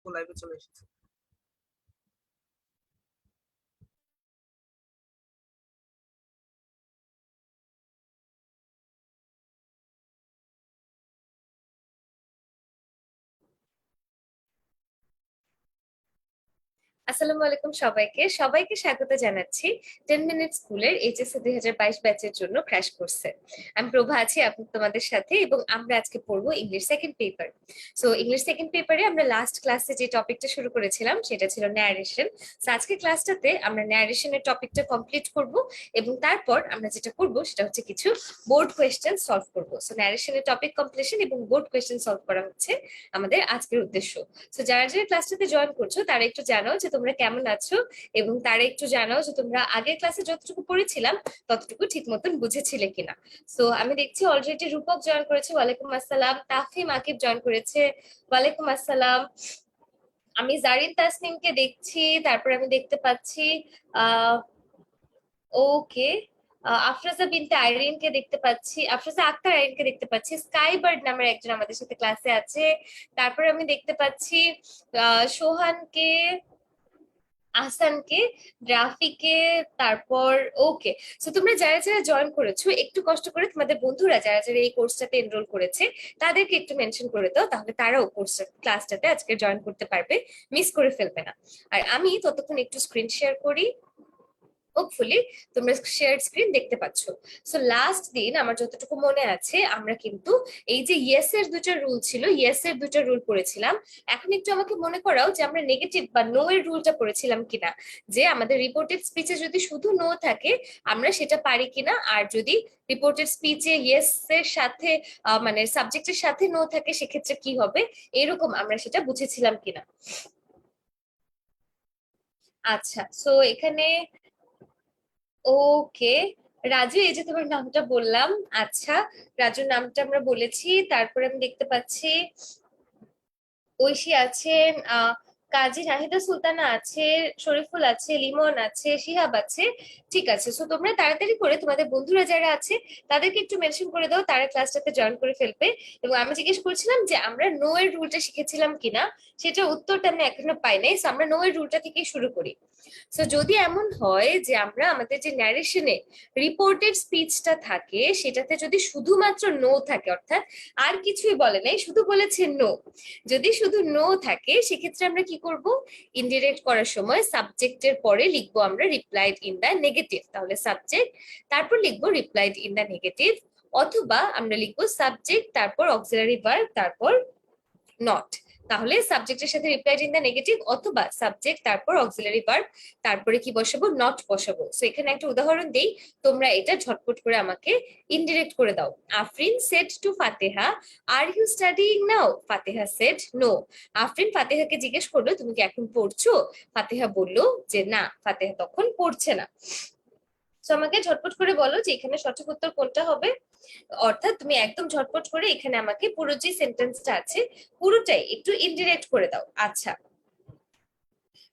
লাইভে চলে এসেছে। আসসালামু আলাইকুম সবাইকে সবাইকে স্বাগত জানাচ্ছি 10 মিনিট স্কুলের এইচএসসি 2022 ব্যাচের জন্য ক্র্যাশ কোর্সে। আমি প্রভা আছি তোমাদের সাথে, এবং আমরা আজকে পড়বো English second paper. So English second পেপারে আমরা লাস্ট ক্লাসে যে টপিকটা শুরু করেছিলাম সেটা ছিল ন্যারেশন। সো আজকের ক্লাসটাতে আমরা ন্যারেশনের টপিকটা কমপ্লিট করব, এবং তারপর আমরা যেটা করব সেটা হচ্ছে কিছু বোর্ড কোয়েশ্চেন সলভ করব। সো ন্যারেশনের টপিক কমপ্লিশন এবং বোর্ড কোয়েশ্চেন সলভ করা হচ্ছে আমাদের আজকের উদ্দেশ্য। তো যারা যারা ক্লাসটাতে জয়েন করছো তারা একটু জানাও যে তোমরা কেমন আছো, এবং তারা একটু জানাও যে তোমরা আগের ক্লাসে যতটুকু পড়েছিলাম ততটুকু ঠিক মতন বুঝেছিলে কিনা। সো আমি দেখছি অলরেডি রূপক জয়েন করেছে, ওয়ালাইকুম আসসালাম। তাফহিম আকিব জয়েন করেছে, ওয়ালাইকুম আসসালাম। আমি জারিন তাসনিমকে দেখছি, তারপর আমি দেখতে পাচ্ছি আহ ওকে আফরোজা বিনতে আইরিনকে দেখতে পাচ্ছি, আফরোজা আক্তার আইরিনকে দেখতে পাচ্ছি, স্কাই বার্ড নামের একজন আমাদের সাথে ক্লাসে আছে। তারপরে আমি দেখতে পাচ্ছি সোহানকে, আহসানকে, রাফিকে, তারপর ওকে। তো তোমরা যারা যারা জয়েন করেছো একটু কষ্ট করে তোমাদের বন্ধুরা যারা যারা এই কোর্সটাতে এনরোল করেছে তাদেরকে একটু মেনশন করে দাও, তাহলে তারাও কোর্সটা ক্লাসটাতে আজকে জয়েন করতে পারবে, মিস করে ফেলবে না। আর আমি ততক্ষণ একটু স্ক্রিন শেয়ার করি। হোপফুলি তোমরা শেয়ার স্ক্রিন দেখতে পাচ্ছ। সো লাস্ট দিন আমার যতটুকু মনে আছে আমরা কিন্তু এই যে ইয়েস এর দুটো রুল ছিল, ইয়েস এর দুটো রুল পড়েছিলাম। এখন একটু আমাকে মনে করাও যে আমরা নেগেটিভ বা নো এর রুলটা পড়েছিলাম কিনা, যে আমাদের রিপোর্টেড স্পিচে যদি শুধু নো থাকে আমরা সেটা পারি কিনা, আর যদি রিপোর্টেড স্পিচে ইয়েস এর সাথে মানে সাবজেক্টের সাথে নো থাকে সেক্ষেত্রে কি হবে, এরকম আমরা সেটা বুঝেছিলাম কিনা। আচ্ছা, সো এখানে ওকে রাজু, এই যে তোমার নামটা বললাম। আচ্ছা, রাজুর নামটা আমরা বলেছি। তারপরে আমি দেখতে পাচ্ছি ঐশী আছেন, কাজী নাহিদা সুলতানা আছে, শরীফুল আছে, লিমন আছে, শিহাব আছে। ঠিক আছে, সো তোমরা তাড়াতাড়ি করে তোমাদের বন্ধুরা যারা আছে তাদেরকে একটু মেনশন করে দাও, তারা ক্লাসটাতে জয়েন করে ফেলবে। এবং আমি জিজ্ঞেস করছিলাম যে আমরা নো এর রুলটা শিখেছিলাম কিনা, সেটা উত্তরটা আমি এখনো পাই নাই। সো আমরা নো এর রুলটা থেকেই শুরু করি। সো যদি এমন হয় যে আমরা আমাদের যে ন্যারেশনে রিপোর্টেড স্পিচটা থাকে সেটাতে যদি শুধুমাত্র নো থাকে, অর্থাৎ আর কিছুই বলে নাই, শুধু বলেছে নো, যদি শুধু নো থাকে সেক্ষেত্রে আমরা কি করব, ইনডিরেক্ট করার সময় সাবজেক্টের পরে লিখবো আমরা রিপ্লাইড ইন দ্য নেগেটিভ, তাহলে সাবজেক্ট তারপর লিখবো রিপ্লাইড ইন দ্য নেগেটিভ, অথবা আমরা লিখবো সাবজেক্ট তারপর অক্সিলারি ভার্ব তারপর নট। তাহলে সাবজেক্টের সাথে রিপ্লাইড ইন দ্য নেগেটিভ অথবা সাবজেক্ট তারপর অক্সিলারি ভার্ব তারপরে কি বসাবো, নট বসাবো। সো এখানে একটা উদাহরণ দেই, তোমরা এটা ঝটপট করে আমাকে ইনডিরেক্ট করে দাও। Afrin said to Fateha, are you studying now? Fateha said no. Afrin ফাতেহাকে জিজ্ঞেস করলো তুমি কি এখন পড়ছো? ফাতেহা বললো যে না, ফাতেহা তখন পড়ছে না। তো আমাকে ঝটপট করে বলো যে এখানে সঠিক উত্তর কোনটা হবে। অর্থাৎ তুমি একদম ঝটপট করে এখানে আমাকে পুরো যে সেন্টেন্সটা আছে পুরোটাই একটু ইনডিরেক্ট করে দাও। আচ্ছা,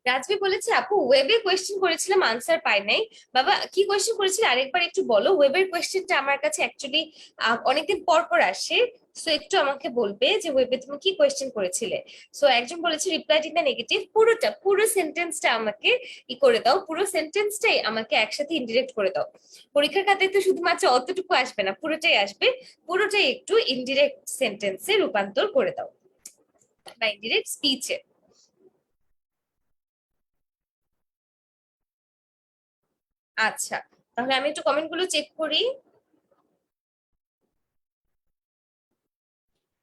রাজবি বলেছে আপু ওয়েবে কোয়েশ্চেন করেছিলাম আনসার পাই নাই। বাবা কি কোয়েশ্চেন করেছিলে আরেকবার একটু বলো, ওয়েবের কোয়েশ্চেনটা আমার কাছে অ্যাকচুয়ালি অনেকদিন পর পর আসে। সো একটু আমাকে বলবে যে ওয়েবে তুমি কি কোয়েশ্চেন করেছিলে। সো একজন বলেছে রিপ্লাই ইন দ্য নেগেটিভ, পুরোটা পুরো সেন্টেন্সটা আমাকে করে দাও, পুরো সেন্টেন্সটাই আমাকে একসাথে ইনডিরেক্ট করে দাও। পরীক্ষার খাতায় তো শুধুমাত্র অতটুকু আসবে না, পুরোটাই আসবে, পুরোটাই একটু ইনডিরেক্ট সেন্টেন্সে রূপান্তর করে দাও বা ইনডিরেক্ট স্পিচে। আচ্ছা, তাহলে আমি একটু কমেন্ট গুলো চেক করি।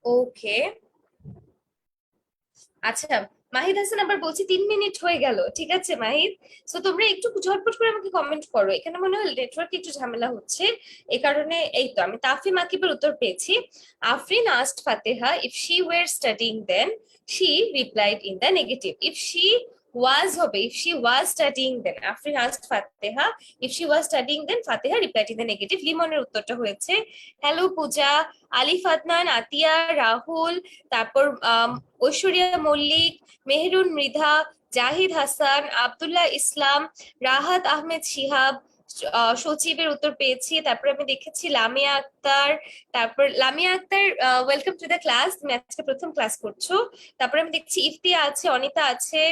ওকে, আচ্ছা, মাহিদ হাসান আবার বলছি 3 মিনিট হয়ে গেল। ঠিক আছে মাহিদ, সো তোমরা একটু ঝটপট করে আমাকে কমেন্ট করো, এখানে মনে হয় নেটওয়ার্ক একটু ঝামেলা হচ্ছে, এই কারণে। এই তো আমি তাফিম আকিবের উত্তর পেয়েছি। Afrin asked Fateha if she were studying then she replied in the negative. If she was হবে, if she was studying then Afrin asked Fateha, if she was studying then Fateha replied in the negative. লিমনের উত্তরটা হয়েছে হ্যালো পূজা, আলিফ আদনান, আতিয়া, রাহুল, তারপর ঐশ্বরিয়া মল্লিক, মেহরুন মৃধা, জাহিদ হাসান, আব্দুল্লাহ ইসলাম, রাহাত আহমেদ শিহাব, সচিবের উত্তর পেয়েছি, তারপর আমি দেখেছি লামিয়া আক্তার, তারপর Lamia Akter welcome to the class, তুমি আজকে প্রথম ক্লাস করছো। তারপর আমি দেখছি ইফতিয়া আছে, অনিতা আছে,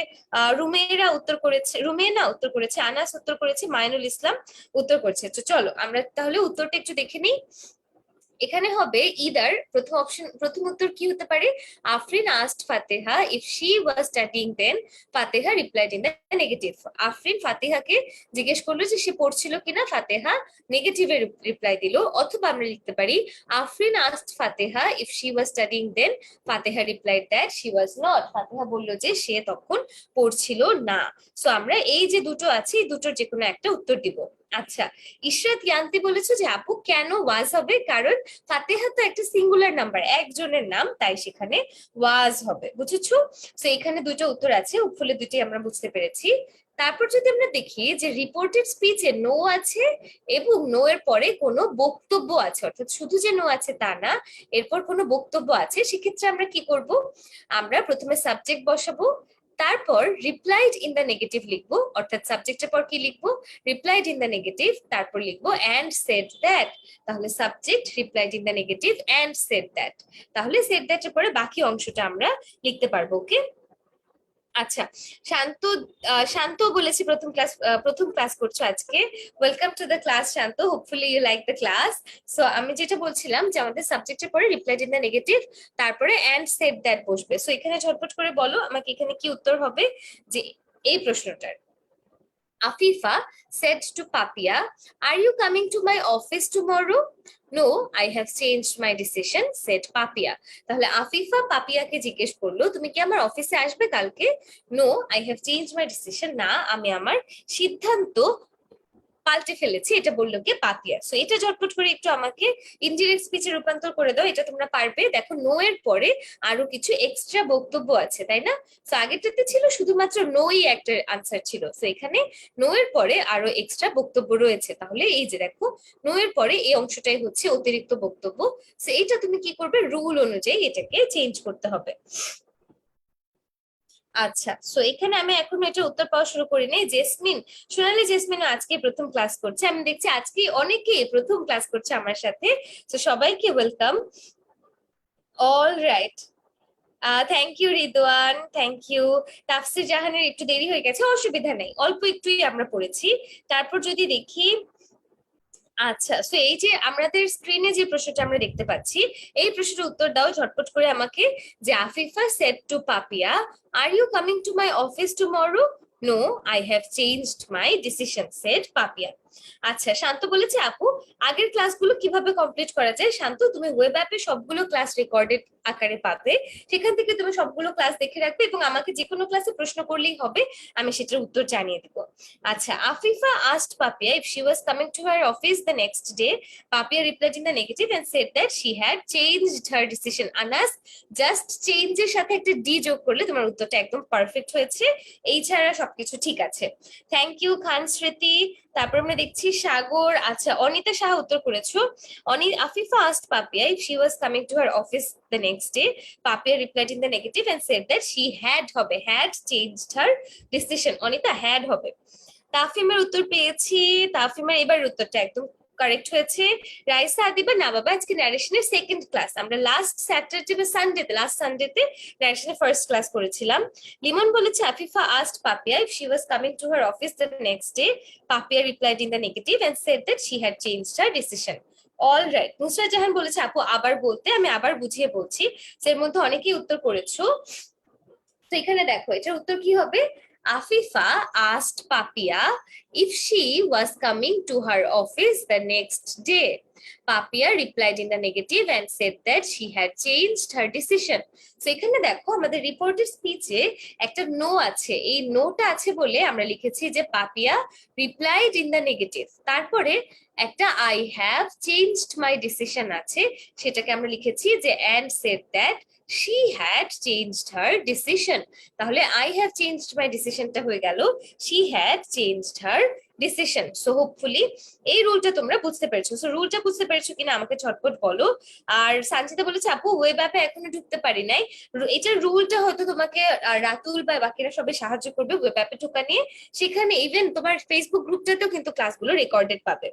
রুমেরা উত্তর করেছে, রুমেনা উত্তর করেছে, আনাস উত্তর করেছে, মাইনুল ইসলাম উত্তর করেছে। তো চলো আমরা তাহলে উত্তরটা একটু দেখে নিই। এখানে হবে ইদার, প্রথম অপশন, প্রথম উত্তর কি হতে পারে? Afrin asked Fateha if she was studying then Fateha replied in the negative. Afrin ফাতেহাকে জিজ্ঞেস করলো যে সে পড়ছিল কিনা, ফাতেহা নেগেটিভে রিপ্লাই দিল। অথবা আমরা লিখতে পারি Afrin asked Fateha if she was studying then Fateha replied that she was not. Fateha বললো যে সে তখন পড়ছিল না। সো আমরা এই যে দুটো আছে এই দুটোর যে কোনো একটা উত্তর দিব। আচ্ছা, ইশরাত ইয়ান্তি বলেছে যে আপু কেন ওয়াজ হবে? কারণ ফাতেহা তো একটা সিঙ্গুলার নাম্বার, একজনের নাম, তাই সেখানে ওয়াজ হবে। বুঝেছো? তো এখানে দুটো উত্তর আছে, উপফলে দুটি আমরা বুঝতে পেরেছি। তারপর যদি আমরা দেখি যে রিপোর্টেড স্পিচে নো আছে এবং নো এর পরে কোনো বক্তব্য আছে, অর্থাৎ শুধু যে নো আছে তা না, এরপর কোনো বক্তব্য আছে, সেক্ষেত্রে আমরা কি করব? আমরা প্রথমে সাবজেক্ট বসাবো, তারপর রিপ্লাইড ইন দ্য নেগেটিভ লিখবো, অর্থাৎ সাবজেক্টের পর কি লিখবো? রিপ্লাইড ইন দ্য নেগেটিভ, তারপর লিখবো অ্যান্ড সেড দ্যাট। তাহলে subject, replied in the negative, and said that. তাহলে সেড দ্যাট এর পরে বাকি অংশটা আমরা লিখতে পারবো। ওকে, আচ্ছা। শান্ত, শান্ত বলেছি প্রথম ক্লাস করছো আজকে। Welcome to the class Shanto, hopefully you like the class. So আমি যেটা বলছিলাম যে আমাদের সাবজেক্টের পরে রিপ্লাইড ইন দ্য নেগেটিভ, তারপরে অ্যান্ড সেড দ্যাট বসবে। সো এখানে ঝটপট করে বলো আমাকে এখানে কি উত্তর হবে যে এই প্রশ্নটার। Afifa said to Papia, "Are you coming to my office tomorrow?" "No, I have changed my decision," said Papia. তাহলে আফিফা পাপিয়াকে জিজ্ঞেস করলো তুমি কি আমার অফিসে আসবে কালকে? "No, I have changed my decision." না, আমি আমার সিদ্ধান্ত পাল্টে ফেলেছি, এটা বললো কি পাপিয়া। সো এটা ঝটপট করে একটু আমাকে ইনডিরেক্ট স্পিচে রূপান্তর করে দাও, এটা তোমরা পারবে। দেখো নো এর পরে আরো কিছু এক্সট্রা বক্তব্য আছে, তাই না? সো আগেরটাতে ছিল শুধুমাত্র নোই একটা আনসার ছিল, সো এখানে নো এর পরে আরো এক্সট্রা বক্তব্য রয়েছে। তাহলে এই যে দেখো নো এর পরে এই অংশটাই হচ্ছে অতিরিক্ত বক্তব্য। সো এইটা তুমি কি করবে? রুল অনুযায়ী এটাকে চেঞ্জ করতে হবে। আচ্ছা, সো এখানে আমি এখন এটা উত্তর পাওয়া শুরু করিনি। জেসমিন, সোনালী জেসমিনও আজকে প্রথম ক্লাস করছে, আমি দেখছি আজকে অনেকেই প্রথম ক্লাস করছে আমার সাথে। তো সবাইকে welcome. All right, thank you Ridwan, thank you. Tafsir জাহানের একটু দেরি হয়ে গেছে, অসুবিধা নেই, অল্প একটুই আমরা পড়েছি। তারপর যদি দেখি, আচ্ছা, তো এই যে আমাদের স্ক্রিনে যে প্রশ্নটা আমরা দেখতে পাচ্ছি, এই প্রশ্নের উত্তর দাও ঝটপট করে আমাকে। যে Afifa said to Papia, are you coming to my office tomorrow? No, I have changed my decision, said Papia. আচ্ছা, শান্ত বলেছে আপু আগের ক্লাসগুলো কিভাবে কমপ্লিট করা যায়? শান্ত, তুমি ওয়েব অ্যাপে সবগুলো ক্লাস রেকর্ডেড আকারে পাবে, সেখান থেকে তুমি সবগুলো ক্লাস দেখে রাখবে এবং আমাকে যে কোনো ক্লাসে প্রশ্ন করলেই হবে, আমি সেটার উত্তর জানিয়ে দিব। আচ্ছা, Afifa asked Papia if she was coming to her office the next day. Papia replied in the negative and said that she had changed her decision. Anas, just change এর সাথে একটা ডি যোগ করলে তোমার উত্তরটা একদম পারফেক্ট হয়েছে, এই ছাড়া সবকিছু ঠিক আছে। থ্যাংক ইউ খান স্মৃতি। তারপর আমরা দেখছি সাগর, আচ্ছা অনিতা সাহা উত্তর করেছো। Afifa asked Papia if she was coming to her office the next day. Papia replied in the negative and said that she হবে, had changed her decision. Anita had হবে। তাফিমের উত্তর পেয়েছি, তাফিমের এবার উত্তরটা একদম কারেক্ট হয়েছে। রাইসা আদিবা, না বাবা আজকে ন্যারেশনের সেকেন্ড ক্লাস, আমরা লাস্ট স্যাটারডে বা সানডেতে, লাস্ট সানডেতে ন্যারেশনের ফার্স্ট ক্লাস করেছিলাম। লিমন বলেছে Afifa asked Papia if she was coming to her office the next day. Papia replied in the negative and said that she had changed her decision. All right. Nusrat Jahan বলেছে আপু আবার বলতে, আমি আবার বুঝিয়ে বলছি, এর মধ্যে অনেকেই উত্তর করেছো। তো এখানে দেখো এটার উত্তর কি হবে? Afifa asked Papia if she was coming to her office the next day. Papia replied in the negative and said that she had changed her decision. So এখানে দেখো আমাদের রিপোর্টেড স্পিচে একটা নো আছে, এই নোটা আছে বলে আমরা লিখেছি যে Papia replied in the negative, তারপরে একটা I have changed my decision আছে, সেটাকে আমরা লিখেছি যে and said that she had changed her decision। তাহলে I have changed my decisionটা হয়ে গেল she had changed her decision. So hopefully এই রুলটা তোমরা বুঝতে পেরেছো। সো রুলটা বুঝতে পেরেছো কিনা আমাকে ঝটপট বলো। আর সঞ্চিতা বলেছে আপু ওয়েব অ্যাপে এখনো ঢুকতে পারি নাই। এটার রুলটা হয়তো তোমাকে রাতুল বা বাকিরা সবাই সাহায্য করবে ওয়েব অ্যাপে ঢোকা নিয়ে। সেখানে ইভেন তোমার ফেসবুক গ্রুপটাতেও কিন্তু ক্লাসগুলো রেকর্ডেড পাবে।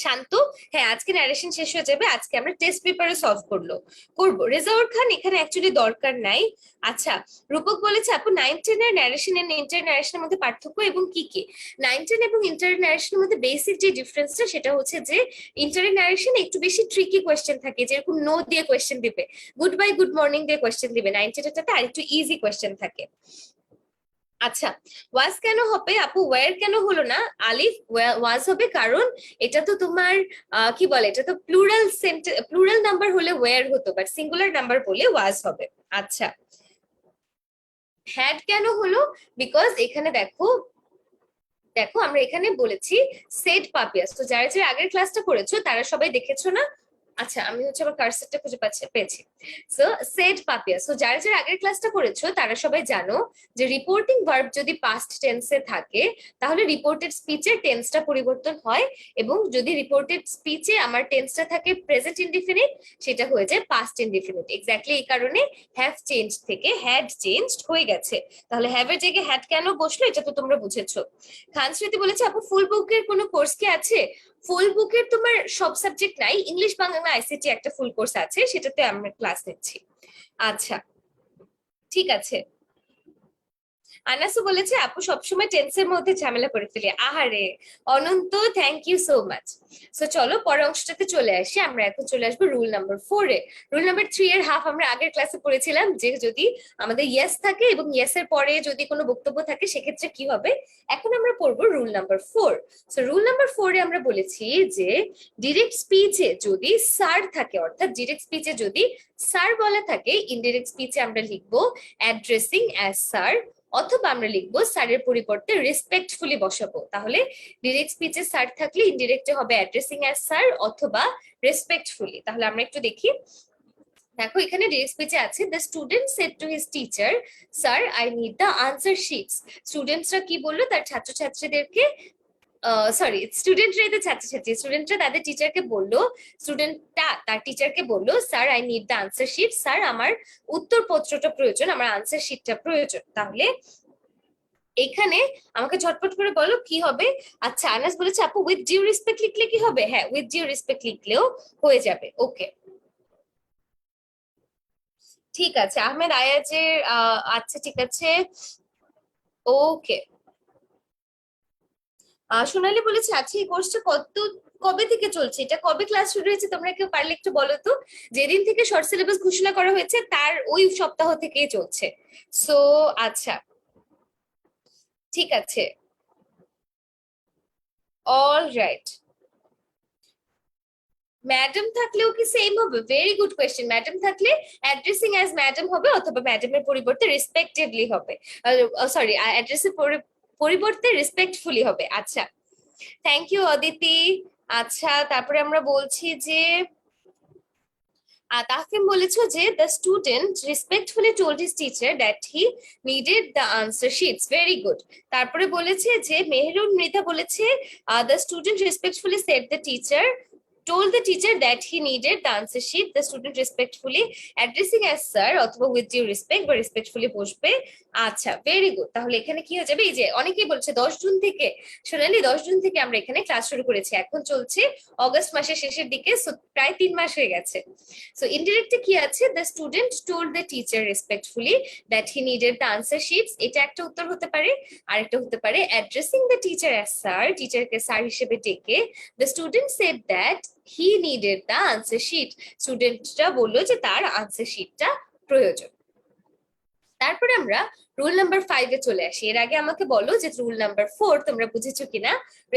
শান্ত, হ্যাঁ আজকে ন্যারেশন শেষ হয়ে যাবে, আজকে আমরা টেস্ট পেপারে সলভ করবো। রেজাউল খান এখানে অ্যাকচুয়ালি দরকার নাই। আচ্ছা, রূপক বলেছে আপু 9-10 এর ন্যারেশন এন্ড ইন্টার ন্যারেশনের মধ্যে পার্থক্য এবং কি কি। 9-10 এবং ইন্টার ন্যারেশনের মধ্যে বেসিক যে ডিফারেন্সটা সেটা হচ্ছে যে ইন্টার ন্যারেশনে একটু বেশি ট্রিকি কোয়েশ্চেন থাকে, যেরকম নো দিয়ে কোয়েশ্চেন দিবে, গুড বাই গুড মর্নিং দিয়ে কোয়েশ্চেন দিবে। 9-10 আর একটু ইজি কোয়েশ্চেন থাকে। আচ্ছা, ওয়াজ কেন হবে আপু, ওয়ার কেন হলো না? আলিফ ওয়াজ হবে কারণ এটা তো তোমার কি বলে, এটা তো প্লুরাল প্লুরাল নাম্বার হলে ওয়ার হতো, বাট সিঙ্গুলার নাম্বার বলে ওয়াজ হবে। আচ্ছা, হ্যাড কেন হলো? বিকজ এখানে দেখো দেখো আমরা এখানে বলেছি সেড পাপিয়াস। তো যারা যারা আগের ক্লাসটা করেছো তারা সবাই দেখেছো না? আচ্ছা, আমি হচ্ছে আবার কার্সরটা খুঁজে পেয়েছি। So shed Papiya. সো যারা যারা আগের ক্লাসটা করেছো তারা সবাই জানো যে রিপোর্টিং ভার্ব যদি পাস্ট টেন্সে থাকে তাহলে রিপোর্টেড স্পিচের টেন্সটা পরিবর্তন হয়, এবং যদি রিপোর্টেড স্পিচে আমার টেন্সটা থাকে প্রেজেন্ট ইনডিফিনিট সেটা হয়ে যায় পাস্ট ইনডিফিনিট। এক্স্যাক্টলি এই কারণে হ্যাভ চেঞ্জ থেকে হ্যাড চেঞ্জড হয়ে গেছে। তাহলে হ্যাভ এর জায়গায় হ্যাড কেন বসলো এটা তো তোমরা বুঝেছো। খান স্মৃতি বলেছে আপু ফুল বুকের কোনো কোর্স কি আছে? ফুল বুকের তোমার সব সাবজেক্ট নাই, ইংলিশ বাংলা আইসিটি একটা ফুল কোর্স আছে, সেটাতে আমরা ক্লাস নিচ্ছি। আচ্ছা, ঠিক আছে। আনাসু বলেছে আপু সবসময় টেন্সের মধ্যে ঝামেলা করে ফেলি। আহারে Ananta, thank you so much. So চলো পরের অংশটাতে চলে আসি। আমরা এখন চলে আসবো রুল নাম্বার 4 এ। রুল নাম্বার 3 এর হাফ আমরা আগের ক্লাসে পড়েছিলাম, যে যদি আমাদের ইয়েস থাকে এবং ইয়েস এর পরে যদি কোনো বক্তব্য থাকে সেক্ষেত্রে কি হবে। এখন আমরা পড়বো rule number 4। So rule number 4 এ আমরা বলেছি যে ডিরেক্ট স্পিচে যদি স্যার থাকে, অর্থাৎ ডিরেক্ট স্পিচে যদি স্যার বলা থাকে, ইনডিরেক্ট স্পিচে আমরা লিখবো অ্যাড্রেসিং অ্যাজ স্যার, অথবা আমরা লিখবো স্যারের পরিবর্তে রেসপেক্টফুলি বসাবো। তাহলে ডিরেক্ট স্পিচে স্যার থাকলে ইনডিরেক্টে হবে অ্যাড্রেসিং অ্যাজ স্যার অথবা রেসপেক্টফুলি। তাহলে আমরা একটু দেখি। দেখো এখানে ডিরেক্ট স্পিচে আছে the student said to his teacher sir I need the answer sheets. স্টুডেন্টসরা কি বললো তার ছাত্রছাত্রীদেরকে, সরি স্টুডেন্টরা এদের ছাত্রছাত্রী, স্টুডেন্টরা তাদের টিচারকে বললো, স্টুডেন্টটা তার টিচারকে বললো sir I need the answer sheet, sir আমার উত্তরপত্রটা প্রয়োজন, আমার আনসার শিটটা প্রয়োজন। তাহলে এখানে আমাকে ঝটপট করে বলো কি হবে। আচ্ছা, আনাস বলেছে আপু উইথ ডিউ রেসপেক্ট লিখলে কি হবে? হ্যাঁ, উইথ ডিউ রেসপেক্ট লিখলেও হয়ে যাবে। ওকে, ঠিক আছে। আহমেদ আয়াজের আচ্ছা ঠিক আছে, ওকে। সোনালী বলেছে আচ্ছা এই কোর্সটা কবে থেকে চলছে, এটা কবে ক্লাস শুরু হয়েছে? তোমরা কেউ পারলে একটু বলো তো। যেদিন থেকে শর্ট সিলেবাস ঘোষণা করা হয়েছে তার ওই সপ্তাহ থেকেই চলছে। সো আচ্ছা, ঠিক আছে, অল রাইট। ম্যাডাম থাকলেও কি সেম হবে? Very good question. ম্যাডাম থাকলে অ্যাড্রেসিং অ্যাজ ম্যাডাম হবে, অথবা ম্যাডামের পরিবর্তে রেসপেক্টেডলি হবে, সরি অ্যাড্রেসের পরিবর্তে রেসপেক্টফুলি হবে। আচ্ছা, থ্যাংক ইউ অদিতি। আচ্ছা, তারপরে আমরা বলছি যে তাহফিম বলেছো যে the student respectfully told his teacher that he needed the answer shits. Very good. তারপরে বলেছে যে মেহরুন মৃধা বলেছে the student respectfully said the teacher told the teacher that he needed the answer sheet. The student respectfully addressing as sir অথবা with due respect বা respectfully বসবে। আচ্ছা, very good. তাহলে এখানে কি হয়ে যাবে, এই যে অনেকেই বলছে 10 জুন থেকে, সোনালি 10 জুন থেকে আমরা এখানে ক্লাস শুরু করেছি, এখন চলছে অগস্ট মাসের শেষের দিকে, প্রায় 3 মাস হয়ে গেছে। সো ইনডিরেক্টে কি আছে, the student told the teacher respectfully that he needed the answer sheets, এটা একটা উত্তর হতে পারে। আরেকটা হতে পারে addressing the teacher as sir, টিচারকে স্যার হিসেবে ডেকে the student said that he needed the answer sheet, স্টুডেন্টটা বললো যে তার আনসার শিটটা প্রয়োজন। তারপরে আমরা রুল নাম্বার 5 এ চলে আসি। এর আগে আমাকে বলো যে রুল নাম্বার 4 তোমরা বুঝেছো কিনা।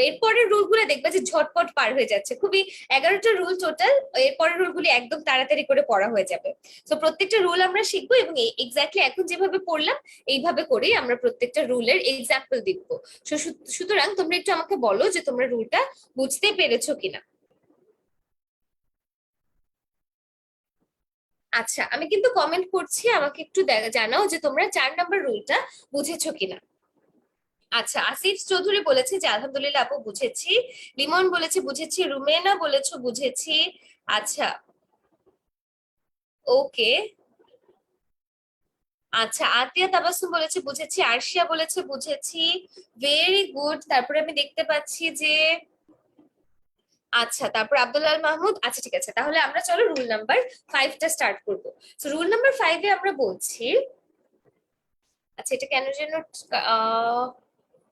এরপরের রুলগুলো দেখবা যে ঝটপট পার হয়ে যাচ্ছে, খুবই 11টা রুল টোটাল। এরপরের রুলগুলি একদম তাড়াতাড়ি করে পড়া হয়ে যাবে। তো প্রত্যেকটা রুল আমরা শিখবো এবং এক্স্যাক্টলি এখন যেভাবে পড়লাম এইভাবে করেই আমরা প্রত্যেকটা রুলের এক্সাম্পল দিব। সুতরাং তোমরা একটু আমাকে বলো যে তোমরা রুলটা বুঝতে পেরেছো কিনা। আচ্ছা, আমি কিন্তু কমেন্ট করছি, আমাকে একটু জানাও যে তোমরা 4 নম্বর রুলটা বুঝেছো কিনা। আচ্ছা, আসিফ চৌধুরী বলেছে যে আলহামদুলিল্লাহ আপু বুঝেছি। লিমন বলেছে বুঝেছি, রুমেনা বলেছো বুঝেছি। আচ্ছা, ওকে। আচ্ছা, আতিয়া তাবাসসুম বলেছে বুঝেছি, আরশিয়া বলেছে বুঝেছি। Very good. তারপরে আমি দেখতে পাচ্ছি যে আচ্ছা, তারপর আব্দুল্লাহ আল মাহমুদ। আচ্ছা ঠিক আছে, তাহলে আমরা চলো রুল নাম্বার 5টা স্টার্ট করবো। তো রুল নাম্বার 5-এ আমরা বলছি, আচ্ছা এটা কেন যেন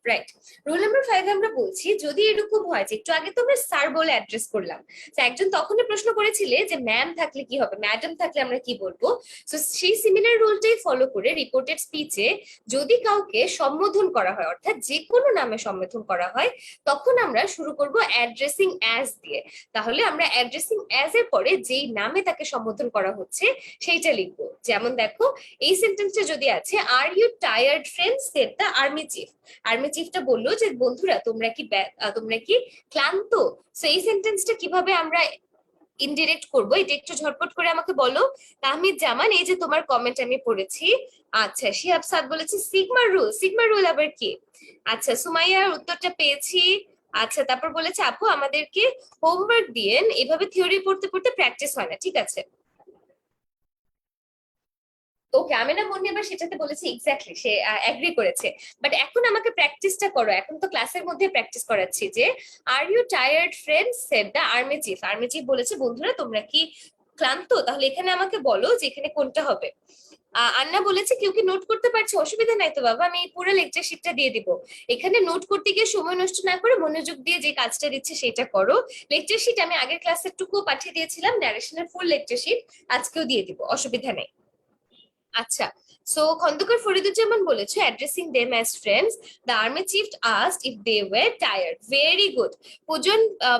রাইট, রুল নাম্বার 5 আমরা বলছি যদি এরকম হয় যে একটু আগে তোমরা স্যার বলে অ্যাড্রেস করলাম, তো একজন তখনই প্রশ্ন করেছিলে যে ম্যাম থাকলে কি হবে, ম্যাডাম থাকলে আমরা কি বলবো। তো সেই সিমিলার রুলটাই ফলো করে রিপোর্টেড স্পিচে যদি কাউকে সম্বোধন করা হয়, অর্থাৎ যে কোনো নামে সম্বোধন করা হয়, তখন আমরা শুরু করব অ্যাড্রেসিং অ্যাজ দিয়ে। তাহলে আমরা অ্যাড্রেসিং অ্যাজ এর পরে যেই নামে তাকে সম্বোধন করা হচ্ছে সেইটা লিখবো। যেমন দেখো, এই সেন্টেন্সটা যদি আছে, আর you tired friends said the army chief. Army চিফটা বললো যে বন্ধুরা তোমরা কি ক্লান্ত। সো এই সেন্টেন্সটা কিভাবে আমরা ইনডিরেক্ট করব, এটা একটু ঝটপট করে আমাকে বলো। তাহমিদ জামান, এই যে তোমার কমেন্ট আমি পড়েছি। আচ্ছা, শিহাব সাদ বলেছে সিগমা রুল। সিগমা রুল আবার কি? আচ্ছা, সুমাইয়ার উত্তরটা পেয়েছি। আচ্ছা, তারপর বলেছে আপু আমাদেরকে হোমওয়ার্ক দিয়েন, এভাবে থিওরি পড়তে পড়তে প্র্যাকটিস হয় না। ঠিক আছে, ওকে। আমি না মনে এবার সেটাতে বলেছি, এক্স্যাক্টলি সে এগ্রি করেছে। বাট এখন আমাকে প্র্যাকটিসটা করো, এখন তো ক্লাসের মধ্যে প্র্যাকটিস করাচ্ছি যে are you tired friends said the army chief. Army chief বলেছে বন্ধুরা তোমরা কি ক্লান্ত। তাহলে এখানে আমাকে বলো যে এখানে কোনটা হবে। আন্না বলেছে কেউ কি নোট করতে পারছে, অসুবিধা নাই তো বাবা, আমি পুরো লেকচার শিটটা দিয়ে দিব। এখানে নোট করতে গিয়ে সময় নষ্ট না করে মনোযোগ দিয়ে যে কাজটা দিচ্ছে সেটা করো। লেকচার শিট আমি আগের ক্লাসের টুকু পাঠিয়ে দিয়েছিলাম, ন্যারেশনের ফুল লেকচার শিট আজকেও দিয়ে দিব, অসুবিধা নেই। আচ্ছা, সো খন্দকার ফরিদুজ্জামান বলেছে addressing them as friends the army chief asked if they were tired. Very good.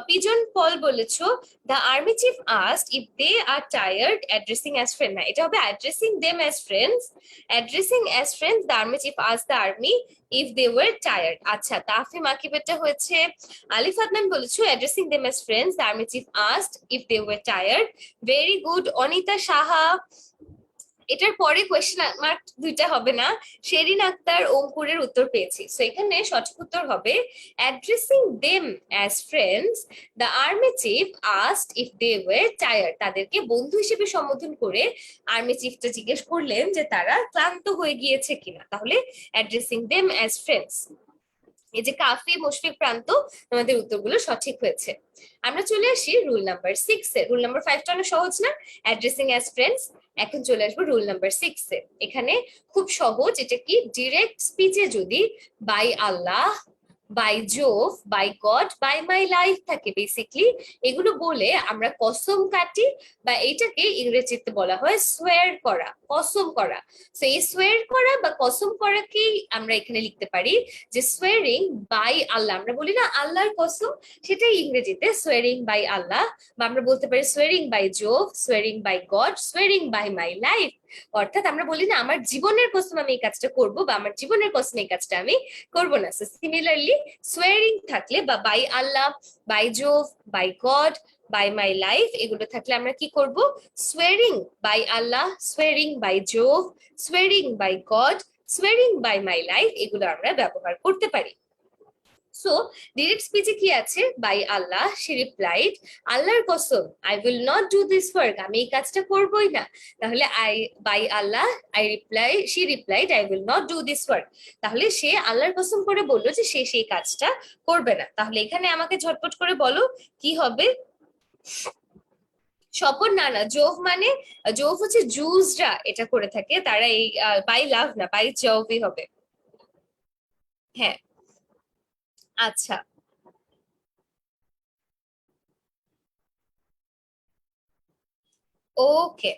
পিজন পল বলেছো the army chief asked if they are tired addressing as friend, না এটা হবে addressing them as friends. Addressing as friends the army chief asked the army if they were tired. আচ্ছা, তাফিম আকিবেরটা হয়েছে আলিফ আদনান বলেছো addressing them as friends the army chief asked if they were tired. Very good. Anita Saha, এটার পরে question mark দুইটা হবে না। শেরিন আক্তার অঙ্কুরের উত্তর পেয়েছি। সো এখানে সঠিক উত্তর হবে addressing them as friends the army chief asked if they were tired. তাদেরকে বন্ধু হিসেবে সম্বোধন করে আর্মি চিফটা জিজ্ঞেস করলেন যে তারা ক্লান্ত হয়ে গিয়েছে কিনা, তাহলে অ্যাড্রেসিং দেম অ্যাজ ফ্রেন্ডস। এই যে কাফি, মুশফিক, প্রান্ত, আমাদের উত্তরগুলো সঠিক হয়েছে। আমরা চলে আসি রুল নাম্বার 6-এ। রুল নাম্বার 5টা অনেক সহজ না, অ্যাড্রেসিং অ্যাজ ফ্রেন্ডস। এখন চলে আসবো রুল নাম্বার 6-এ। এখানে খুব সহজ, এটা কি ডিরেক্ট স্পিচে যদি by Allah, by Jove, by God, by my life থাকে বেসিকলি, এগুলো বলে আমরা কসম কাটি, বা এইটাকে ইংরেজিতে বলা হয় সোয়ার করা, কসম করা। তো এই সোয়ার করা বা কসম করাকেই আমরা এখানে লিখতে পারি যে সোয়ারিং বাই আল্লাহ। আমরা বলি না আল্লাহর কসম, সেটাই ইংরেজিতে সোয়ারিং বাই আল্লাহ। বা আমরা বলতে পারি swearing by Jove, swearing by God, swearing by my life. অর্থাৎ আমরা বলি না আমার জীবনের কসম আমি এই কাজটা করব, বা আমার জীবনের কসম এই কাজটা আমি করব না। সিমিলারলি সোয়ারিং থাকলে বা by Allah, by Jove, by God, by my life, এগুলো থাকলে আমরা কি করব, swearing by Allah, swearing by Jove, swearing by God, swearing by my life, এগুলো আমরা ব্যবহার করতে পারি। সো ডিরেক্ট স্পিচে কি আছে, বাই আল্লাহ, শি রিপ্লাইড, আল্লাহর কসম I will not do this work, আমি এই কাজটা করবই না। তাহলে by Allah, she replied I will not do this work. তাহলে সে আল্লাহর কসম করে বললো যে সে সেই কাজটা করবে না। তাহলে এখানে আমাকে ঝটপট করে বলো কি হবে। স্বপন, না না, জোভ মানে, জোভ হচ্ছে জুজরা এটা করে থাকে, তারা এই বাই লাভ না, বাই জভই হবে। হ্যাঁ। আচ্ছা, ওকে।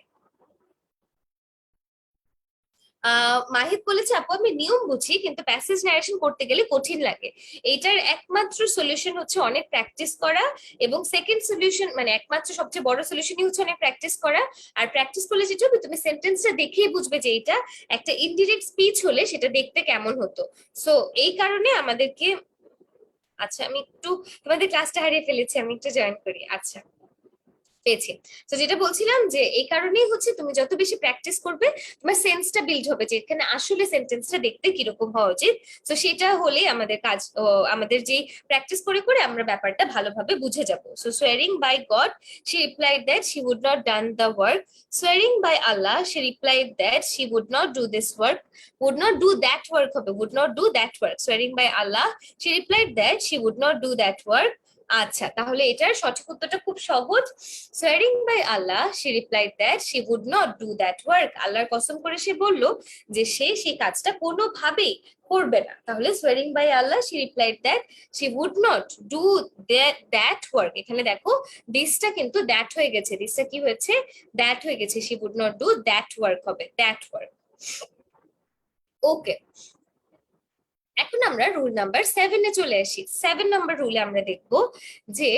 মাহিদ বলেছে আপু আমি নিয়ম বুঝি কিন্তু প্যাসেজ ন্যারেশন করতে গেলে কঠিন লাগে। এইটার একমাত্র সলিউশন হচ্ছে অনেক প্র্যাকটিস করা, এবং সেকেন্ড সলিউশন মানে একমাত্র সবচেয়ে বড় সলিউশনই হচ্ছে অনেক প্র্যাকটিস করা। আর প্র্যাকটিস করলে যেটা হবে, তুমি সেন্টেন্সটা দেখেই বুঝবে যে এটা একটা ইনডিরেক্ট স্পিচ হলে সেটা দেখতে কেমন হতো। সো এই কারণে আমাদেরকে, আচ্ছা আমি একটু তোমাদের ক্লাসটা হারিয়ে ফেলেছি, আমি একটু জয়েন করি। আচ্ছা, পেয়েছি। তো যেটা বলছিলাম যে এই কারণেই হচ্ছে তুমি যত বেশি প্র্যাকটিস করবে তোমার সেন্সটা বিল্ড হবে যে এখানে আসলে সেন্টেন্সটা দেখতে কিরকম হওয়া উচিত। তো সেটা হলে আমাদের কাজ আমাদের যে প্র্যাকটিস করে করে আমরা ব্যাপারটা ভালোভাবে বুঝে যাব। So swearing by God she replied that she would not done the work, swearing by Allah she replied that she would not do this work, would not do that work হবে, would not do that work, swearing by Allah she replied that she would not do that work। আচ্ছা, তাহলে এটার সঠিক উত্তরটা খুব সহজ, swearing by Allah she replied that she would not do that work, আল্লাহর কসম করে সে বলল যে সে সেই কাজটা কোনোভাবেই করবে না। তাহলে swearing by Allah she replied that she would not do that work, এখানে দেখো দিসটা কিন্তু দ্যাট হয়ে গেছে, দিসটা কি হয়েছে, দ্যাট হয়ে গেছে, she would not do that work হবে দ্যাট ওয়ার্ক। ওকে, এখন আমরা রুল নাম্বার 7-এ চলে আসি। 7 নাম্বার রুলে আমরা দেখব যে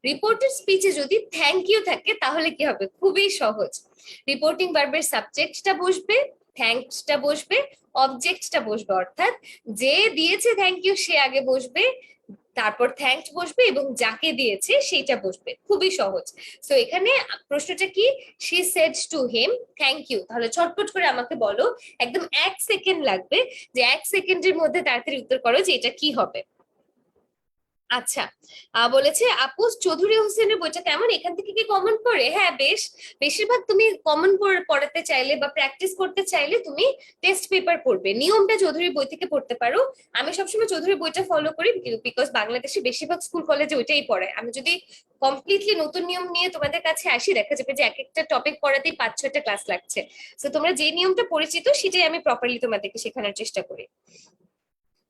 রিপোর্টের স্পিচে যদি থ্যাংক ইউ থাকে তাহলে কি হবে, খুবই সহজ। রিপোর্টিং ভার্বের সাবজেক্টটা বসবে, থ্যাঙ্কসটা বসবে, অবজেক্টটা বসবে, অর্থাৎ যে দিয়েছে থ্যাংক ইউ সে আগে বসবে, তারপর থ্যাঙ্কস বসবে এবং যাকে দিয়েছে সেইটা বসবে, খুবই সহজ। তো এখানে প্রশ্নটা কি, she said to him thank you, তাহলে ছটপট করে আমাকে বলো, একদম 1 সেকেন্ড লাগবে, যে 1 সেকেন্ডের মধ্যে তাড়াতাড়ি উত্তর করো যে এটা কি হবে। আচ্ছা, বলেছে আপু চৌধুরী হোসেনের বইটা কেমন, এখান থেকে কি কমন পড়ে? হ্যাঁ বেশ, বেশিরভাগ তুমি কমন পড়াতে চাইলে বা প্র্যাকটিস করতে চাইলে তুমি টেস্ট পেপার পড়বে, নিয়মটা চৌধুরীর বই থেকে পড়তে পারো। আমি সবসময় চৌধুরীর বইটা ফলো করি বিকজ বাংলাদেশে বেশিরভাগ স্কুল কলেজে ওইটাই পড়ায়। আমি যদি কমপ্লিটলি নতুন নিয়ম নিয়ে তোমাদের কাছে আসি দেখা যাবে যে এক একটা টপিক পড়াতেই 5-6টা ক্লাস লাগছে। তো তোমরা যে নিয়মটা পরিচিত সেটাই আমি প্রপারলি তোমাদেরকে শেখানোর চেষ্টা করি।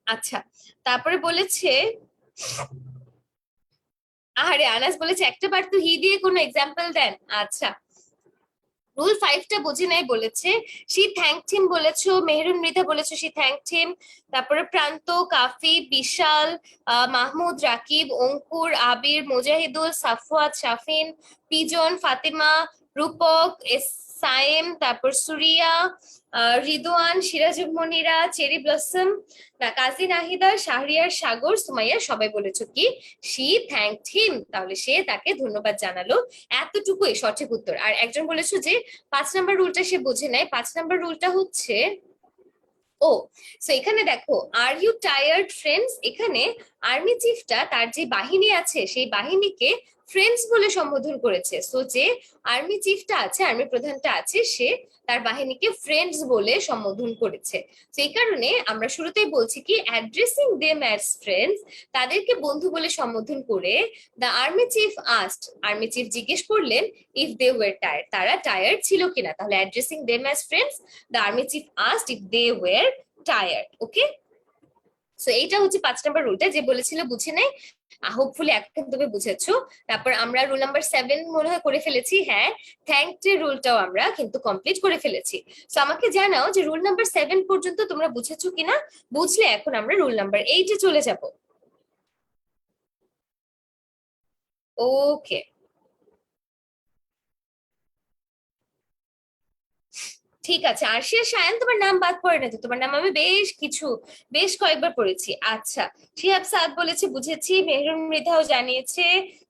আচ্ছা, তারপরে বলেছে, আরে আনাস বলেছে একটা বার তো হি দিয়ে কোনো এক্সাম্পল দেন। আচ্ছা, রুল 5টা বুঝে নাই বলেছে, শি থ্যাঙ্কড হিম বলেছো, মেহরুন মৃধা বলেছো শি থ্যাঙ্কড হিম, তারপরে প্রান্ত, কাফি, বিশাল, মাহমুদ, রাকিব, অঙ্কুর, আবির, মুজাহিদুল, সাফওয়াত, শাফিন, পিজন, ফাতেমা, রূপক, সাইম, তারপর সুরিয়া, রিদওয়ান, সিরাজুল মনিরা, চেরি ব্লসম, না কাজী নাহিদা, শাহরিয়ার, সাগর, সুমাইয়া সবাই বলেছো কি শি থ্যাঙ্কড হিম, তাহলে সে তাকে ধন্যবাদ জানালো, এতটুকুই সঠিক উত্তর। আর একজন বলেছো যে 5 নাম্বার রুলটা সে বোঝে নাই, 5 নাম্বার রুলটা হচ্ছে, ও সো এখানে দেখো আর ইউ টায়ার্ড ফ্রেন্ডস, এখানে আর্মি চিফটা তার যে বাহিনী আছে সেই বাহিনীকে ফ্রেন্ডস বলে সম্বোধন করেছে। সো যে আর্মি চিফটা আছে, আর্মি প্রধানটা আছে, সে তার বাহিনীকে ফ্রেন্ডস বলে সম্বোধন করেছে। সেই কারণে আমরা শুরুতেই বলছি কি অ্যাড্রেসিং দেম অ্যাজ ফ্রেন্ডস, তাদেরকে বন্ধু বলে সম্বোধন করে the army chief asked, army chief জিজ্ঞেস করলেন ইফ দে ওয়ার টায়ার্ড, তারা টায়ার্ড ছিল কিনা, তাহলে addressing them as friends the army chief asked if they were tired. Okay, so এইটা হচ্ছে 5 নাম্বার রুলটা, যে বলেছিল বুঝে নেই, হোপফুলি এখন তুমি বুঝেছো। তারপর আমরা রুল নাম্বার 7 মনে হয় করে ফেলেছি, হ্যাঁ থ্যাঙ্কড এর রুলটাও আমরা কিন্তু কমপ্লিট করে ফেলেছি। তো আমাকে জানাও যে রুল নাম্বার 7 পর্যন্ত তোমরা বুঝেছো কিনা, বুঝলে এখন আমরা রুল নাম্বার 8-এ চলে যাব। ওকে, ঠিক আছে। আরশিয়া সায়ান তোমার নাম বাদ পড়ে না তো, তোমার নাম আমি বেশ কয়েকবার পড়েছি। আচ্ছা, শিহাব সাদ বলেছে বুঝেছি, মেহরুন মৃধাও জানিয়েছে,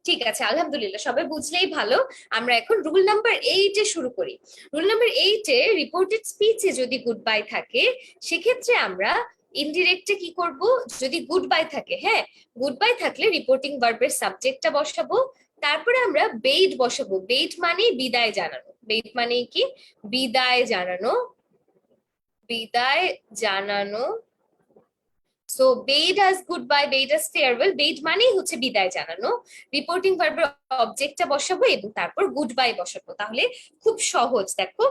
ঠিক আছে আলহামদুলিল্লাহ, সবাই বুঝলেই ভালো। আমরা এখন রুল নাম্বার 8-এ শুরু করি। রুল নাম্বার 8-এ রিপোর্টেড স্পিচে যদি গুড বাই থাকে সেক্ষেত্রে আমরা ইনডিরেক্টে কি করব, যদি গুড বাই থাকে, হ্যাঁ গুড বাই থাকলে রিপোর্টিং ভার্বের সাবজেক্টটা বসাবো, তারপরে আমরা বেইড বসাবো, বেইড মানে বিদায় জানানো, বেইড মানে কি বিদায় জানানো, বিদায় জানানো। সো বেইড আস গুড বাই, বেইড আস ফেয়ারওয়েল, বেইড মানেই হচ্ছে বিদায় জানানো, রিপোর্টিং ভার্বের অবজেক্টটা বসাবো এবং তারপর গুড বাই বসাবো। তাহলে খুব সহজ, দেখো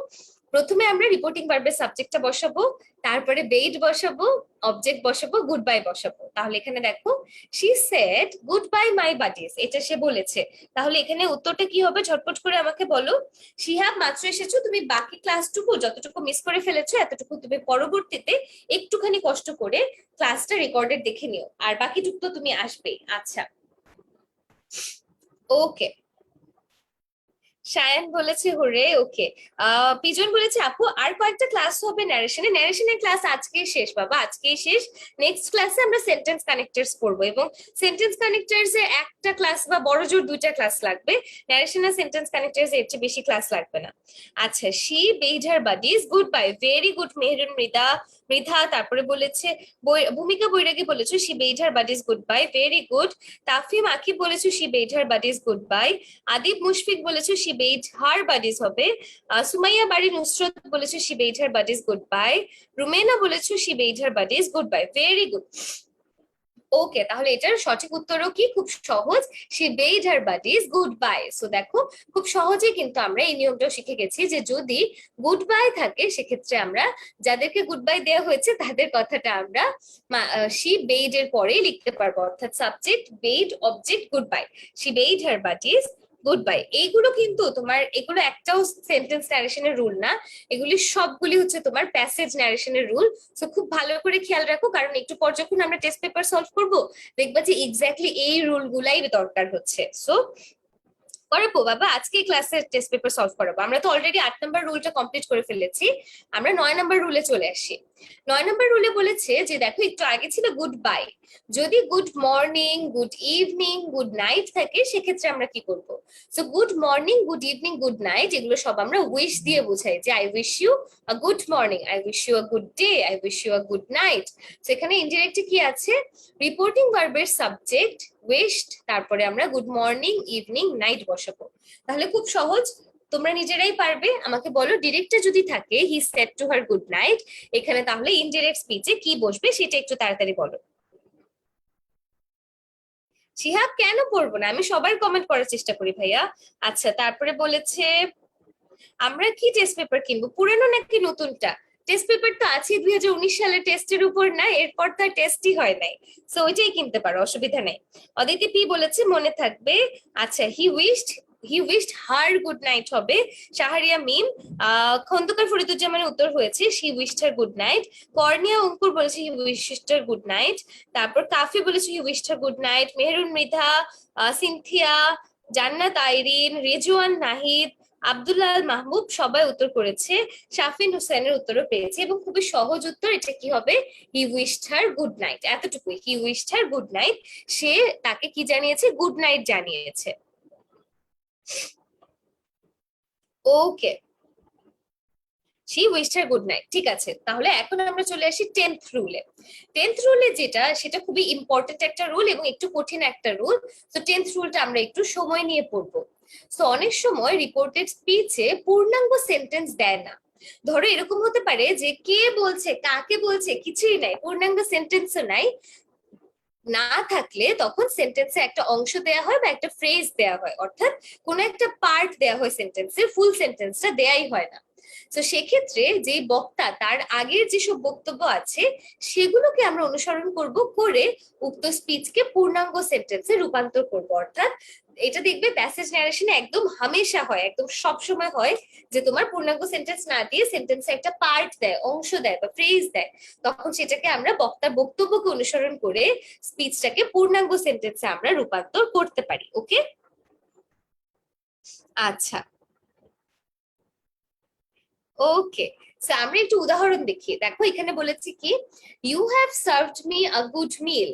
প্রথমে আমরা রিপোর্টিং ভার্বের সাবজেক্টটা বসাবো, তারপরে বেইড বসাবো, অবজেক্ট বসাবো, গুড বাই বসাবো। তাহলে এখানে দেখো she said goodbye my buddies, এটা সে বলেছে, তাহলে এখানে উত্তরটা কি হবে ঝটপট করে আমাকে বলো। শিহাব মাত্র এসেছো, তুমি বাকি ক্লাসটুকু যতটুকু মিস করে ফেলেছো এতটুকু তুমি পরবর্তীতে একটুখানি কষ্ট করে ক্লাসটা রেকর্ডেড দেখে নিও, আর বাকিটুকু তো তুমি আসবেই। আচ্ছা, ওকে, সায়ান বলেছে হোরে, ওকে। পিজন বলেছে আপু আর কয়েকটা ক্লাস হবে ন্যারেশনে? ন্যারেশনের ক্লাস আজকেই শেষ বাবা, আজকেই শেষ। নেক্সট ক্লাসে আমরা সেন্টেন্স কানেক্টরস পড়বো, এবং সেন্টেন্স কানেক্টরস এ একটা ক্লাস বা বড় জোর দুইটা ক্লাস লাগবে। ন্যারেশন আর সেন্টেন্স কানেক্টরস এর চেয়ে বেশি ক্লাস লাগবে না। আচ্ছা, she bade her buddies goodbye, very good Mehrun Mridha. Mridha তারপরে বলেছে ভূমিকা বৈরাগী বলেছো she bade her buddies goodbye, very good. Tafim Akib বলেছো she bade her buddies goodbye. Adib Mushfiq বলেছো শি বেইড হার বাডিজ হবে। সুমাইয়া বাড়ি নুসরত বলেছো she bade her buddies goodbye. Rumena বলেছো she bade her buddies goodbye, very good. Okay, তাহলে এটার সঠিক উত্তরও কি খুব সহজ, she bade her buddies goodbye. So দেখো খুব সহজেই কিন্তু আমরা এই নিয়মটাও শিখে গেছি যে যদি গুড বাই থাকে সেক্ষেত্রে আমরা যাদেরকে গুড বাই দেওয়া হয়েছে তাদের কথাটা আমরা শি বেইড এর পরেই লিখতে পারবো, অর্থাৎ subject bathe object good bye, she bade her buddies good bye. এইগুলো কিন্তু তোমার, এগুলো একটাও সেন্টেন্স ন্যারেশনের রুল না, এগুলি সবগুলি হচ্ছে তোমার প্যাসেজ ন্যারেশনের রুল। তো খুব ভালো করে খেয়াল রাখো, কারণ একটু পর যখন আমরা টেস্ট পেপার সলভ করব দেখবা যে এক্স্যাক্টলি এই রুল গুলাই দরকার হচ্ছে। সো করাবো বাবা, আজকে ক্লাসের টেস্ট পেপার সলভ করাবো। আমরা তো অলরেডি 8 নম্বর রুলটা কমপ্লিট করে ফেলেছি, আমরা 9 নম্বর রুলে চলে আসি। 9 নম্বর রুলে বলেছে যে দেখো একটু আগে ছিল গুড বাই, যদি good morning, good evening, good night থাকে সেক্ষেত্রে আমরা কি করব? So good morning, good evening, good night এগুলো সব আমরা উইশ দিয়ে বোঝাই, যে I wish you a good morning, I wish you a good day, I wish you a good night. সেখানে ইনডিরেক্টলি কি আছে? রিপোর্টিং ভার্বের সাবজেক্ট উইশড, তারপরে আমরা গুড মর্নিং ইভিনিং নাইট বসাবো। তাহলে খুব সহজ, তোমরা নিজেরাই পারবে। আমাকে বলো ডিরেক্টে যদি থাকে he said to her good night, এখানে তাহলে ইনডিরেক্ট স্পিচে কি বসবে সেটা একটু তাড়াতাড়ি বলো। শিহাব কেন পড়বো না, আমি সবাই কমেন্ট করার চেষ্টা করি ভাইয়া। আচ্ছা, তারপরে বলেছে আমরা কি টেস্ট পেপার কিনবো, পুরানো নাকি নতুনটা? টেস্ট পেপার তো আছে 2019 সালের টেস্টের উপর, না এরপর তো টেস্টই হয় নাই, সো ওইটাই কিনতে পারো, অসুবিধা নেই। অদিতি পি বলেছে মনে থাকবে। আচ্ছা, he wished her good night হবে। শাহরিয়া মিম, খন্দকার ফরিদুজ্জামানের উত্তর হয়েছে she wished her good night. Kornia Ankur বলেছে he wished her good night. তারপর কাফি বলেছে he wished her good night. Mehrun Mridha, Sinthia, Jannat Irin, Rizwan Nahid, Abdullah Al মাহবুব সবাই উত্তর করেছে। শাফিন হুসেনের উত্তরও পেয়েছে, এবং খুবই সহজ উত্তর, এটা কি হবে? He wished her good night, এতটুকুই, he wished her good night. সে তাকে কি জানিয়েছে? গুড নাইট জানিয়েছে। Okay, she wished her good night, ঠিক আছে। তাহলে এখন আমরা চলে আসি 10th রুলে। 10th রুলে যেটা, সেটা খুবই ইম্পর্টেন্ট একটা রুল এবং একটু কঠিন একটা রুল। তো 10th রুলটা আমরা একটু সময় নিয়ে পড়বো। তো অনেক সময় রিপোর্টেড স্পিচে পূর্ণাঙ্গ সেন্টেন্স দেয় না। ধরো এরকম হতে পারে যে কে বলছে, কাকে বলছে, কিছুই নাই, পূর্ণাঙ্গ সেন্টেন্সও নাই। না থাকলে তখন সেন্টেন্সে একটা অংশ দেয়া হয় বা একটা ফ্রেজ দেয়া হয়, অর্থাৎ কোনো একটা পার্ট দেয়া হয় সেন্টেন্সের, ফুল সেন্টেন্সটা দেয়াই হয় না। তো সেক্ষেত্রে যে বক্তা তার আগের যেসব বক্তব্য আছে সেগুলোকে আমরা অনুসরণ করব, করে উক্ত স্পিচকে পূর্ণাঙ্গ সেন্টেন্সে রূপান্তর করব। অর্থাৎ এটা দেখবে প্যাসেজ ন্যারেশনে একদম হামেশা হয়, একদম সব সময় হয় যে তোমার পূর্ণাঙ্গ সেন্টেন্স না দিয়ে সেন্টেন্সে একটা পার্ট দেয়, অংশ দেয় বা ফ্রেজ দেয়, তখন সেটাকে আমরা বক্তার বক্তব্যকে অনুসরণ করে স্পিচটাকে পূর্ণাঙ্গ সেন্টেন্সে আমরা রূপান্তর করতে পারি। ওকে, আচ্ছা, ওকে। আমরা একটু উদাহরণ দেখি, দেখো এখানে বলেছি কি, you have served me a good meal,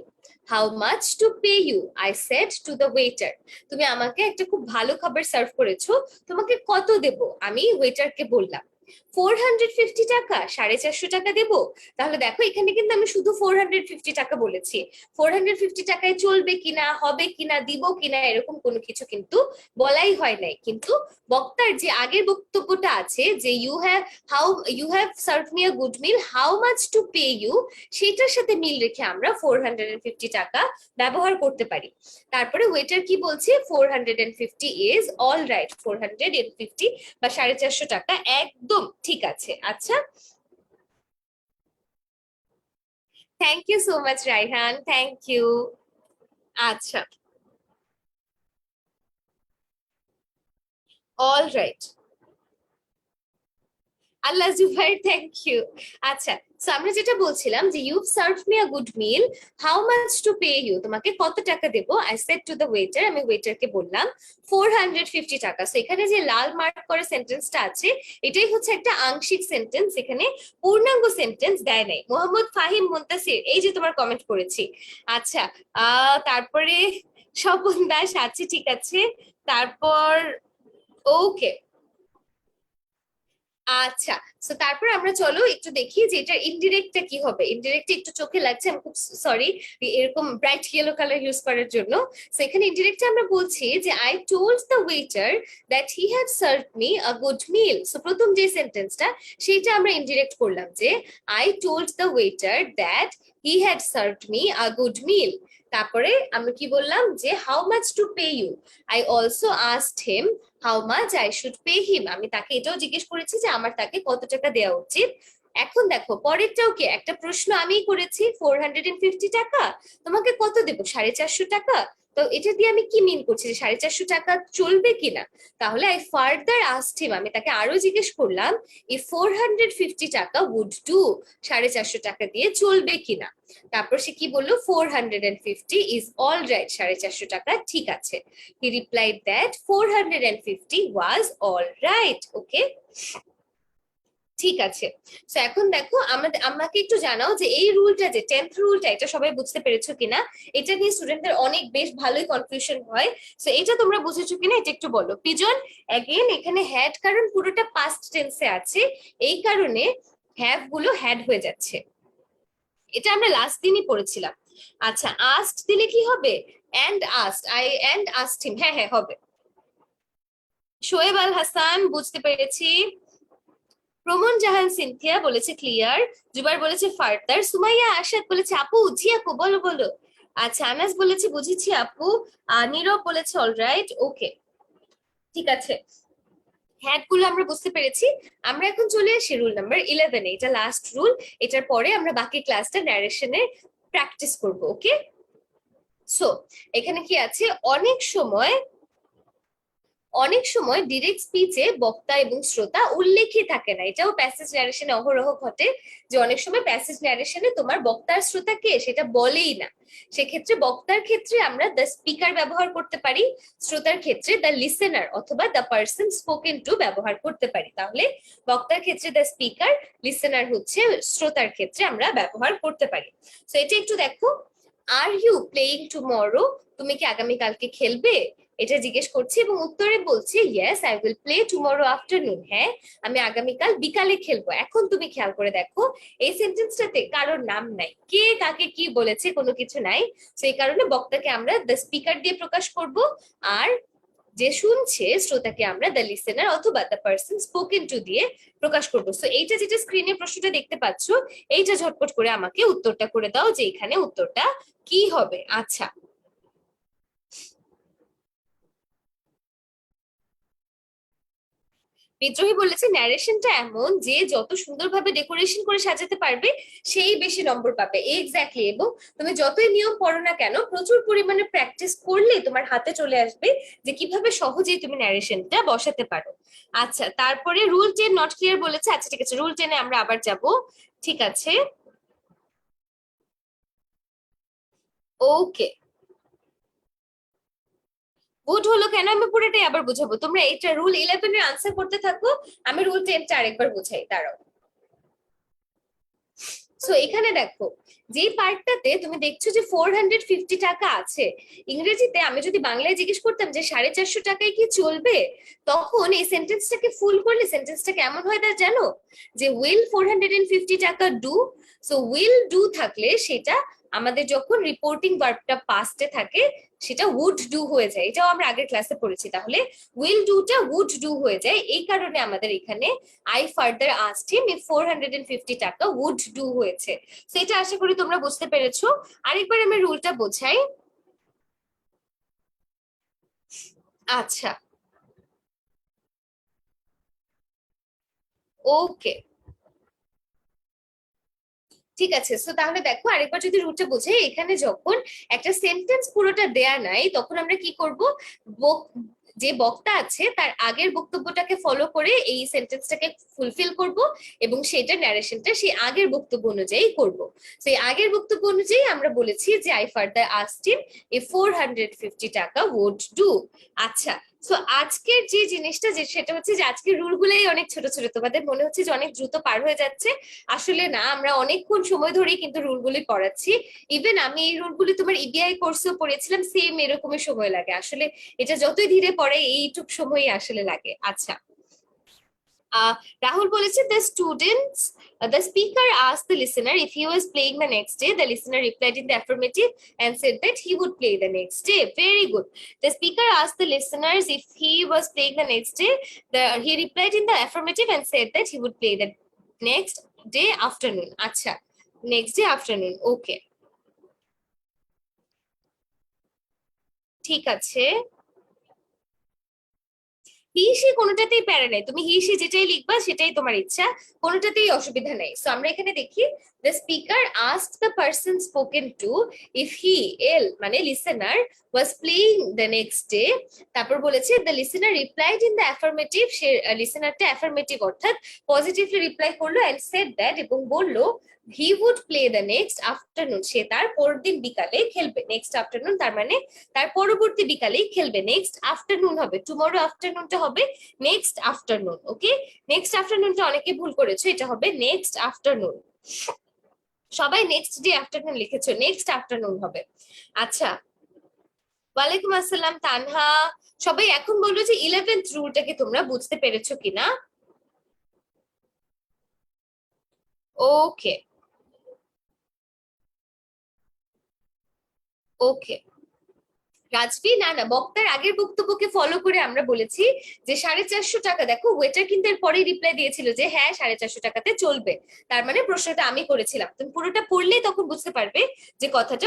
how much to pay you, I said to the waiter. তুমি আমাকে একটা খুব ভালো খাবার সার্ভ করেছো, তোমাকে কত দেব? আমি ওয়েটারকে বললাম। 450 টাকা, 450 টাকা দেবো? তাহলে দেখো এখানে কিন্তু আমি শুধু 450 টাকা বলেছি, 450 টাকায় চলবে কিনা, হবে কিনা, দিব কিনা, এরকম কোনো কিছু কিন্তু বলাই হয় নাই। কিন্তু বক্তার যে আগের বক্তব্যটা আছে যে you have serve me a good meal, how much to pay you, সেটার সাথে মিল রেখে আমরা 450 টাকা ব্যবহার করতে পারি। তারপরে ওয়েটার কি বলছে? 450 ইজ অল রাইট, 450 বা 450 টাকা একদম ঠিক আছে। আচ্ছা, thank you so much Raihan, thank you. আচ্ছা, অল রাইট। আল্লাহ জুবাইর, থ্যাংক ইউ। আচ্ছা, সো আমরা যেটা বলছিলাম যে you serve me a good meal, how much to pay you, তোমাকে কত টাকা দেবো? I said to the waiter, আমি ওয়েটারকে বললাম 450 টাকা। সো এখানে যে লাল মার্ক করা সেন্টেন্সটা আছে এটাই হচ্ছে একটা আংশিক সেন্টেন্স, এখানে পূর্ণাঙ্গ সেন্টেন্স দেয় নাই। মোহাম্মদ ফাহিম মুনতাসির, এই যে তোমার কমেন্ট করেছি। আচ্ছা, তারপরে স্বপন দাস আছে, ঠিক আছে। তারপর ওকে, আচ্ছা। তো তারপর আমরা চলো একটু দেখি যে এটা ইনডিরেক্টটা কি হবে। ইনডিরেক্ট একটু চোখে লাগছে, আমি খুব সরি এরকম ব্রাইট ইয়েলো কালার ইউজ করার জন্য। তো এখানে ইনডিরেক্টে আমরা বলছি যে I told the waiter that he had serve me a good meal. So প্রথম যে সেন্টেন্সটা সেইটা আমরা ইনডিরেক্ট করলাম যে I told the waiter that he had served me a good meal. তারপরে আমরা কি বললাম যে how much to pay you, I also asked him how much I should pay him, আমি তাকে এটাও জিজ্ঞেস করেছি যে আমার তাকে কত টাকা দেওয়া উচিত। এখন দেখো পরেরটাও কি একটা প্রশ্ন আমিই করেছি, 450 টাকা, তোমাকে কত দেবো? 450 টাকা। তো এটা দিয়ে আমি কি মিন করছি যে 450 টাকা চলবে কিনা? তাহলে আই ফার্দার আস্কড হিম, আমি তাকে আরো জিজ্ঞেস করলাম এই 450 টাকা উড ডু, 450 টাকা দিয়ে চলবে কিনা। তারপর সে কি বললো? 450 ইজ অল রাইট, 450 টাকা ঠিক আছে। He replied that 450 was all right. Okay? ঠিক আছে। তো এখন দেখো আমাকে একটু জানাও যে এই রুলটা, যে 10th রুলটা, এটা সবাই বুঝতে পেরেছো কিনা? এটা নিয়ে স্টুডেন্টদের অনেক বেশ ভালোই কনফিউশন হয়। তো এটা তোমরা বুঝেছো কিনা এটা একটু বলো। পিজন, অ্যাগেন এখানে হ্যাড কারণ পুরোটা পাস্ট টেন্সে আছে, এই কারণে হ্যাভ গুলো হ্যাড হয়ে যাচ্ছে। এটা আমরা লাস্ট দিনই পড়েছিলাম। আচ্ছা, আস্ট দিলে কি হবে? And asked, I and asked him, হ্যাঁ হ্যাঁ হবে। শোয়েব আল হাসান, বুঝতে পেরেছি। প্রমন জাহান সিনথিয়া বলেছে ক্লিয়ার। জুবার বলেছে ফার্দার। সুমাইয়া আশাদ বলেছে আপু, জি আপু, বলো বলো। আচ্ছা, আনাস বলেছে বুঝেছি আপু। নীরব বলেছে অলরাইট। ওকে, ঠিক আছে। হ্যাড গুলো আমরা বুঝতে পেরেছি। আমরা এখন চলে আসি রুল নাম্বার 11, এটা লাস্ট রুল। এটার পরে আমরা বাকি ক্লাসটা ন্যারেশনে প্র্যাকটিস করব। ওকে, সো এখানে কি আছে? অনেক সময় ডিরেক্ট স্পিচে বক্তা এবং শ্রোতা উল্লেখই থাকে না। এটাও প্যাসেজ ন্যারেশনে অহরহ ঘটে যে অনেক সময় প্যাসেজ ন্যারেশনে তোমার বক্তার শ্রোতা কে সেটা বলেই না। সেক্ষেত্রে বক্তার ক্ষেত্রে আমরা দ্য স্পিকার ব্যবহার করতে পারি, শ্রোতার ক্ষেত্রে দ্য লিসেনার অথবা দ্য পার্সন স্পোকেন টু ব্যবহার করতে পারি। তাহলে বক্তার ক্ষেত্রে দ্য স্পিকার, লিসেনার হচ্ছে শ্রোতার ক্ষেত্রে আমরা ব্যবহার করতে পারি। তো এটা একটু দেখো, আর ইউ প্লেইং টুমরো, তুমি কি আগামীকালকে খেলবে, এটা জিজ্ঞেস করছি এবং উত্তরে বলছে yes I will play tomorrow afternoon, হ্যাঁ আমি আগামীকাল বিকালে খেলবো। এখন তুমি খেয়াল করে দেখো এই সেন্টেন্সটাতে কারোর নাম নাই, কে কাকে কি বলেছে কোনো কিছু নাই। সেই কারণে বক্তাকে আমরা দ্য স্পিকার দিয়ে প্রকাশ করব, আর যে শুনছে শ্রোতাকে আমরা দ্য লিসেনার অথবা দ্য পার্সন স্পোকেন টু দিয়ে প্রকাশ করবো। সো এইটা যেটা স্ক্রিনে প্রশ্নটা দেখতে পাচ্ছ, এইটা ঝটপট করে আমাকে উত্তরটা করে দাও যে এখানে উত্তরটা কি হবে। আচ্ছা, বিদ্রোহী বলেছে ন্যারেশনটা এমন যে যত সুন্দরভাবে ডেকোরেশন করে সাজাতে পারবে সেই বেশি নম্বর পাবে। এক্স্যাক্টলি, এবং তুমি যতই নিয়ম পড়ো না কেন প্রচুর পরিমাণে প্র্যাকটিস করলে তোমার হাতে চলে আসবে যে কিভাবে সহজেই তুমি ন্যারেশনটা বসাতে পারো। আচ্ছা, তারপরে রুল 10 নট ক্লিয়ার বলেছে। আচ্ছা ঠিক আছে, রুল 10-এ আমরা আবার যাব। ঠিক আছে, ওকে। গুড হলো কেন আমি পুরোটাই আবার বুঝাবো, তোমরা এটা রুল 11 এর আনসার করতে থাকো, আমি রুল 10টা আরেকবার বুঝাই, দাঁড়াও। সো এখানে দেখো, যে পার্টটাতে তুমি দেখছো যে 450 টাকা আছে, ইংরেজিতে আমি যদি বাংলায় জিজ্ঞেস করতাম যে 450 টাকায় কি চলবে, তখন এই সেন্টেন্সটাকে ফুল করলে সেন্টেন্সটা কেমন হয় তা জানো? যে উইল 450 টাকা ডু। সো উইল ডু থাকলে সেটা আমাদের যখন রিপোর্টিং ভার্বটা পাস্টে থাকে সেটা উড ডু হয়ে যায়, এটাও আমরা আগের ক্লাসে পড়েছি। তাহলে উইল ডুটা উড ডু হয়ে যায়, এই কারণে আমাদের এখানে I further asked him if 450 টাকা উড ডু হয়েছে। সেটা আশা করি তোমরা বুঝতে পেরেছো। আরেকবার আমি রুলটা বোঝাই। আচ্ছা, ওকে, ঠিক আছে। তো তাহলে দেখো আরেকবার যদি রুলটা বোঝাই, এখানে যখন একটা সেন্টেন্স পুরোটা দেয়া নাই তখন আমরা কি করব? যে বক্তা আছে তার আগের বক্তব্যটাকে ফলো করে এই সেন্টেন্সটাকে ফুলফিল করব, এবং সেটা ন্যারেশনটা সেই আগের বক্তব্য অনুযায়ী করব। সেই আগের বক্তব্য অনুযায়ী আমরা বলেছি যে I further asked him if 450 টাকা উড ডু। আচ্ছা, তো আজকের যে জিনিসটা যে সেটা হচ্ছে যে আজকের রুল গুলোই অনেক ছোট ছোট, তোমাদের মনে হচ্ছে যে অনেক দ্রুত পার হয়ে যাচ্ছে, আসলে না, আমরা অনেকক্ষণ সময় ধরেই কিন্তু রুলগুলি পড়াচ্ছি। ইভেন আমি এই রুলগুলি তোমার ইবিআই কোর্সেও পড়েছিলাম, সেম এরকমই সময় লাগে আসলে, এটা যতই ধীরে পড়ে এইটুক সময়ই আসলে লাগে। আচ্ছা, uh, Rahul বলেছে the speaker asked the listener if he was playing the next day. The listener replied in the affirmative and said that he would play the next day. Very good. The speaker asked the listeners if he was playing the next day. He replied in the affirmative and said that he would play the next day afternoon. আচ্ছা, next day afternoon. Okay, ঠিক আছে। হি সে কোনোটাতেই প্যারা নেই, তুমি হি সে যেটাই লিখবা সেটাই তোমার ইচ্ছা, কোনোটাতেই অসুবিধা নেই। সো আমরা এখানে দেখি, the speaker asked the person spoken to if he, L মানে listener, was playing the next day. তারপর বলেছে the listener replied in the affirmative, সে লিসেনারটা অ্যাফার্মেটিভ অর্থাৎ পজিটিভলি রিপ্লাই করলো, এন্ড সেড দ্যাট এবং বললো he would play the next afternoon, সে তার পরের দিন বিকালে খেলবে। নেক্সট আফটারনুন তার মানে তার পরবর্তী বিকালেই খেলবে, নেক্সট আফটারনুন হবে, টুমরো আফটারনুনটা হবে নেক্সট আফটারনুন। ওকে, নেক্সট আফটারনুনটা অনেকে ভুল করেছো, এটা হবে নেক্সট আফটারনুন। সবাই নেক্সট ডে আফটারনুন লিখেছো, নেক্সট আফটারনুন হবে। আচ্ছা, ওয়ালাইকুম আসসালাম তানহা। সবাই এখন বলবো যে 11th রুলটাকে তোমরা বুঝতে পেরেছো কিনা। ওকে, ওকে। রাজবি, না না, বক্তার আগের বক্তব্যকে ফলো করে আমরা বলেছি যে 450 টাকা। দেখো ওয়েটার কিন্তু এর পরে রিপ্লাই দিয়েছিল যে হ্যাঁ 450 টাকাতে চলবে, তার মানে প্রশ্নটা আমি করেছিলাম। তুমি পুরোটা পড়লেই তখন বুঝতে পারবে যে কথাটা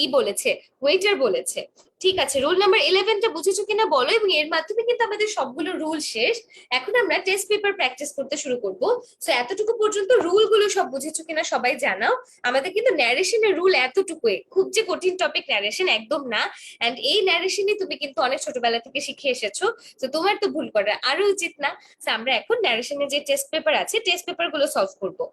ই বলেছে, ওয়েটার বলেছে। ঠিক আছে, রুল নাম্বার 11টা বুঝেছো কিনা বলো, এবং এর মাধ্যমে কিন্তু আমাদের সবগুলো রুল শেষ। এখন আমরা টেস্ট পেপার প্র্যাকটিস করতে শুরু করবো। সো এতটুকু পর্যন্ত রুল গুলো সব বুঝেছো কিনা সবাই জানাও। আমাদের কিন্তু ন্যারেশনের রুল এতটুকুই, খুব যে কঠিন টপিক ন্যারেশন একদম না। এন্ড এই ন্যারেশনই তুমি কিন্তু অনেক ছোটবেলা থেকে শিখে এসেছো, তো তোমার তো ভুল করা আরো উচিত না। আমরা এখন ন্যারেশনের যে টেস্ট পেপার আছে টেস্ট পেপার গুলো সলভ করবো।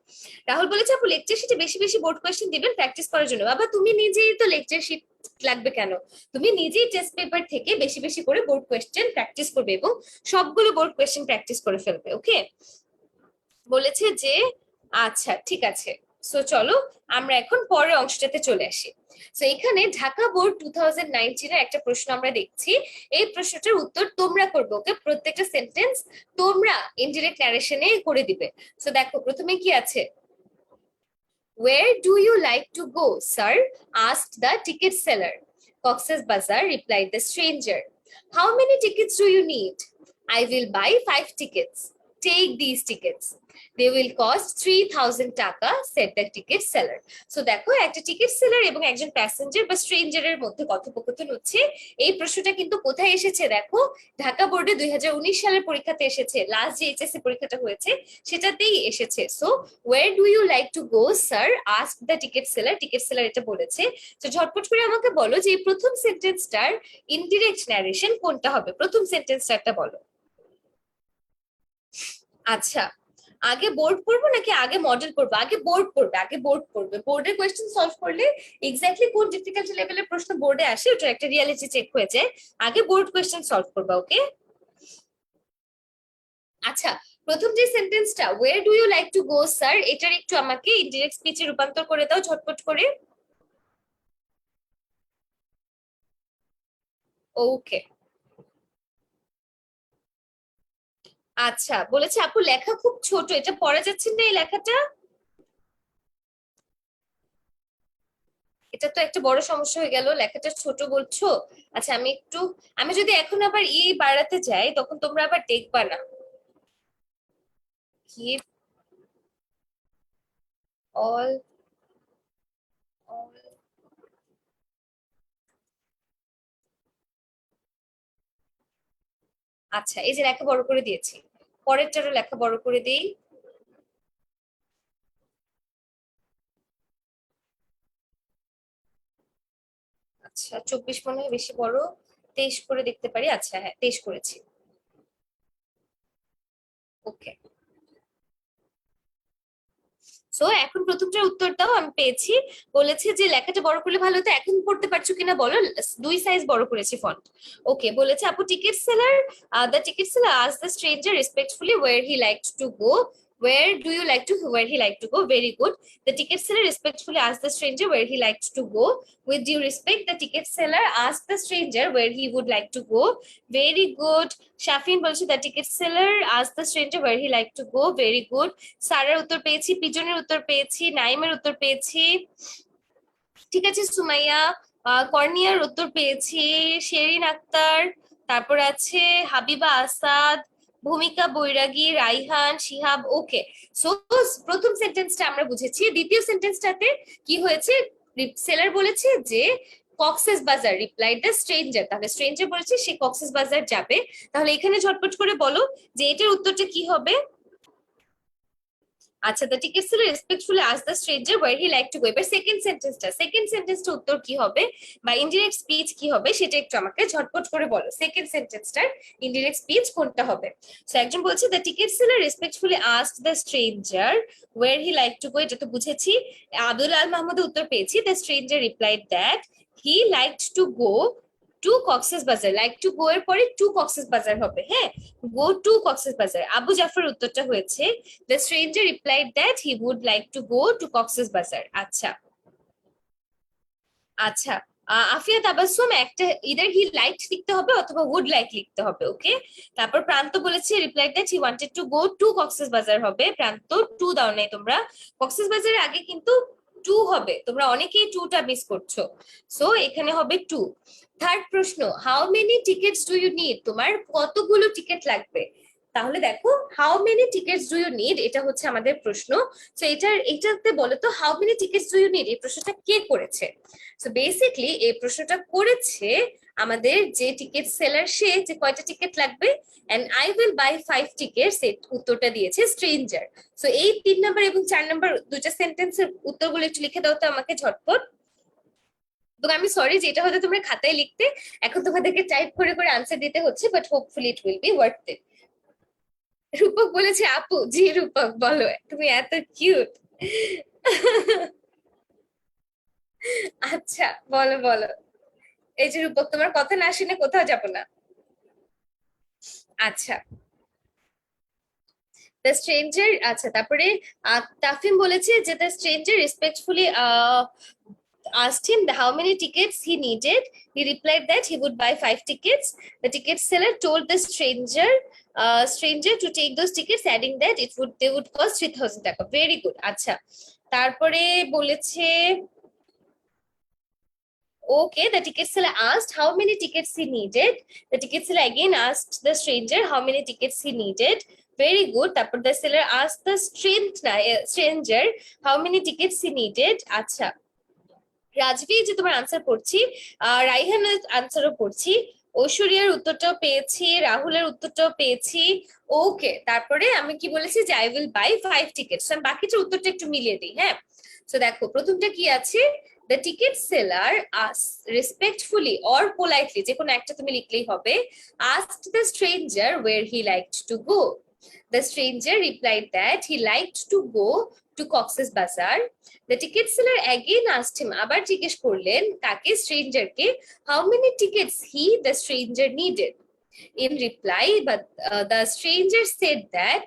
রাহুল বলেছে আপু লেকচার শিটে বেশি বেশি বোর্ড কোয়েশ্চেন দিবেন প্র্যাকটিস করার জন্য। বাবা তুমি নিজেই তো লেকচার শিট লাগবে কেন, তুমি নিজেই টেস্ট পেপার থেকে বেশি বেশি করে বোর্ড কোয়েশ্চেন প্র্যাকটিস করবে এবং সবগুলো বোর্ড কোয়েশ্চেন প্র্যাকটিস করে ফেলবে। ওকে, বলেছে যে আচ্ছা ঠিক আছে। সো চলো আমরা এখন পরের অংশটাতে চলে আসি। তো এখানে ঢাকা বোর্ড 2019 এর একটা প্রশ্ন আমরা দেখছি, এই প্রশ্নটার উত্তর তোমরা করবে। ওকে, প্রত্যেকটা সেন্টেন্স তোমরা ইনডিরেক্ট ন্যারেশনে করে দিবে। তো দেখো প্রথমে কি আছে, Where do you like to go, sir? Asked the ticket seller. Cox's Bazar, replied the stranger. How many tickets do you need? I will buy 5 tickets. Take these tickets. They will cost 3,000 টাকা, said the ticket seller. So দেখো একটা ticket seller এবং একজন passenger বা স্ট্রেঞ্জারের মধ্যে কথোপকথন হচ্ছে। এই প্রশ্নটা কিন্তু কোথায় এসেছে দেখো, ঢাকা বোর্ডে 2019 সালের পরীক্ষাতে এসেছে, লাস্ট যে এইচএসসি পরীক্ষাটা হয়েছে সেটাতেই এসেছে। So where do you like to go sir, ask the ticket seller, ticket seller এটা বলেছে। তো ঝটপট করে আমাকে বলো যে এই প্রথম সেন্টেন্সটার ইনডিরেক্ট ন্যারেশন কোনটা হবে, প্রথম সেন্টেন্সটা একটা বলো। আচ্ছা, আগে বোর্ড পড়বো নাকি আগে মডেল পড়বো? আগে বোর্ড পড়বে, আগে বোর্ড পড়বে। বোর্ডের কোয়েশ্চেন সলভ করলে এক্স্যাক্টলি কোন ডিফিকাল্টি লেভেলের প্রশ্ন বোর্ডে আসে ওটার একটা রিয়ালিটি চেক হয়ে যায়। আগে বোর্ড কোয়েশ্চেন সলভ করবা। ওকে, আচ্ছা, প্রথম যে সেন্টেন্সটা where do you like to go sir, এটার একটু আমাকে ইনডিরেক্ট স্পিচে রূপান্তর করে দাও ঝটপট করে। ওকে, আচ্ছা, বলেছে আপু লেখা খুব ছোট, এটা পড়া যাচ্ছে না এই লেখাটা, এটা তো একটা বড় সমস্যা হয়ে গেল, লেখাটা ছোট বলছো। আচ্ছা আমি একটু, আমি যদি এখন আবার বাড়াতে যাই তখন তোমরা আবার দেখবা না। give all all আচ্ছা, এই যে লেখা বড় করে দিয়েছি, পরেরটারও লেখা বড় করে দেই। আচ্ছা 24 মনে হয় বেশি বড়, 23 করে দেখতে পারি। আচ্ছা হ্যাঁ 23 করেছি। ওকে, সো এখন প্রথমটার উত্তর দাও, আমি পেয়েছি। বলেছে যে লেখাটা বড় করলে ভালো হতো, এখন পড়তে পারছো কিনা বলো। 2 সাইজ বড় করেছি ফন্ট। ওকে, বলেছে আপু ticket seller, the ticket seller ask the stranger respectfully where he like to go, where do you like to where he like to go, very good. The ticket seller respectfully asked the stranger where he liked to go. With due respect, the ticket seller asked the stranger where he would like to go, very good. Shafin বলছে the ticket seller asked the stranger where he liked to go, very good. সারার উত্তর পেয়েছি, পিজনের উত্তর পেয়েছি, নাইমের উত্তর পেয়েছি, ঠিক আছে। সুমাইয়া, কর্নিয়ার উত্তর পেয়েছি, শেরিন আক্তার, তারপর আছে হাবিবা আসাদ, ভূমিকা বৈরাগী, রাইহান, শিহাব। ওকে, সো প্রথম সেন্টেন্সটা আমরা বুঝেছি। দ্বিতীয় সেন্টেন্সটাতে কি হয়েছে, সেলার বলেছে যে কক্সেস বাজার, রিপ্লাইড দ্য স্ট্রেঞ্জার, তাহলে স্ট্রেঞ্জার বলেছে সে কক্সেস বাজার যাবে। তাহলে এখানে ঝটপট করে বলো যে এটার উত্তরটা কি হবে। আচ্ছা, the ticket seller respectfully ask the stranger where he like to go. এবার সেকেন্ড সেন্টেন্সটা উত্তর কি হবে বা ইনডিরেক্ট স্পিচ কি হবে সেটা একটু আমাকে ঝটপট করে বলো। সেকেন্ড সেন্টেন্সটার ইনডিরেক্ট স্পিচ কোনটা হবে? সো একজন বলছে the ticket seller respectfully ask the stranger where he like to go, এটা তো বুঝেছি। আব্দুল আল মাহমুদের উত্তর পেয়েছি, the stranger replied that he liked to go to Cox's Bazar. Like to গো এর পরে টু কক্সেস বাজার হবে, হ্যাঁ, গো টু কক্সেস বাজার। আবু জাফর উত্তরটা হয়েছে the stranger replied that he would like to go to Cox's Bazar. আচ্ছা আচ্ছা, আফিয়া তাবাসসুম একটা ইদার হি লাইকড লিখতে হবে অথবা উড লাইক লিখতে হবে। ওকে, তারপর প্রান্ত বলেছে replied that he wanted to go to Cox's বাজার হবে। প্রান্ত টু দাও নাই তোমরা, কক্সেস বাজারের আগে কিন্তু টু হবে, তোমরা অনেকেই টুটা মিস করছো। সো এখানে হবে টু। থার্ড প্রশ্ন, how many tickets do you need, তোমার কতগুলো টিকিট লাগবে? তাহলে দেখো how many tickets do you need, এটা হচ্ছে আমাদের প্রশ্ন। তো এটাতে বলো তো how many tickets do you need এই প্রশ্নটা কে করেছে? সো বেসিকলি এই প্রশ্নটা করেছে আমাদের যে টিকেট সেলার, সে যে কয়টা টিকিট লাগবে and I will buy 5 tickets, এই উত্তরটা দিয়েছে স্ট্রেঞ্জার। সো এই 3 নম্বর এবং 4 নম্বর দুইটা সেন্টেন্সের উত্তরগুলো একটু লিখে দাও তো আমাকে ঝটপট। তো আমি সরি যে এটা হয়তো তোমরা খাতায় লিখতে, এখন তোমাদেরকে টাইপ করে করে আনসার দিতে হচ্ছে, but hopefully it will be worth it. Rupak বলেছে আপু, জি রূপক বলো, তুমি এত কিউট। আচ্ছা বলো বলো। এই যে রূপক, তোমার কথা না শুনে কোথাও যাব না। আচ্ছা, দ্য স্ট্রেঞ্জার, আচ্ছা তারপরে তাফিম বলেছে যে the stranger respectfully asked him how many tickets he needed. He replied that he would buy 5 tickets. The ticket seller told the stranger to take those tickets, adding that they would cost 3,000 টাকা। Very good. আচ্ছা, তারপরে বলেছে okay, the ticket seller asked how many tickets he needed. The ticket seller again asked the stranger how many tickets he needed. Very good. তারপর the seller asked the stranger how many tickets he needed. আচ্ছা, রাজভি যে তোমার answer পড়ছি, রাইহানের আনসারও পড়ছি, ঐশ্বরিয়ার উত্তরটাও পেয়েছি, রাহুলের উত্তরটাও পেয়েছি। ওকে, তারপরে আমি কি বলেছি যে আই উইল বাই 5 টিকেটস। আমি বাকিটার উত্তরটা একটু মিলিয়ে দিই, হ্যাঁ। তো দেখো প্রথমটা কি আছে, the ticket seller respectfully or politely, যে কোনো একটা তুমি লিখলেই হবে, asked the stranger where he liked to go. The stranger replied that he liked to go to Cox's Bazar. The ticket seller again asked him, আবার জিজ্ঞেস করলেন তাকে, স্ট্রেঞ্জারকে, how many tickets the stranger needed. In reply, but the stranger said that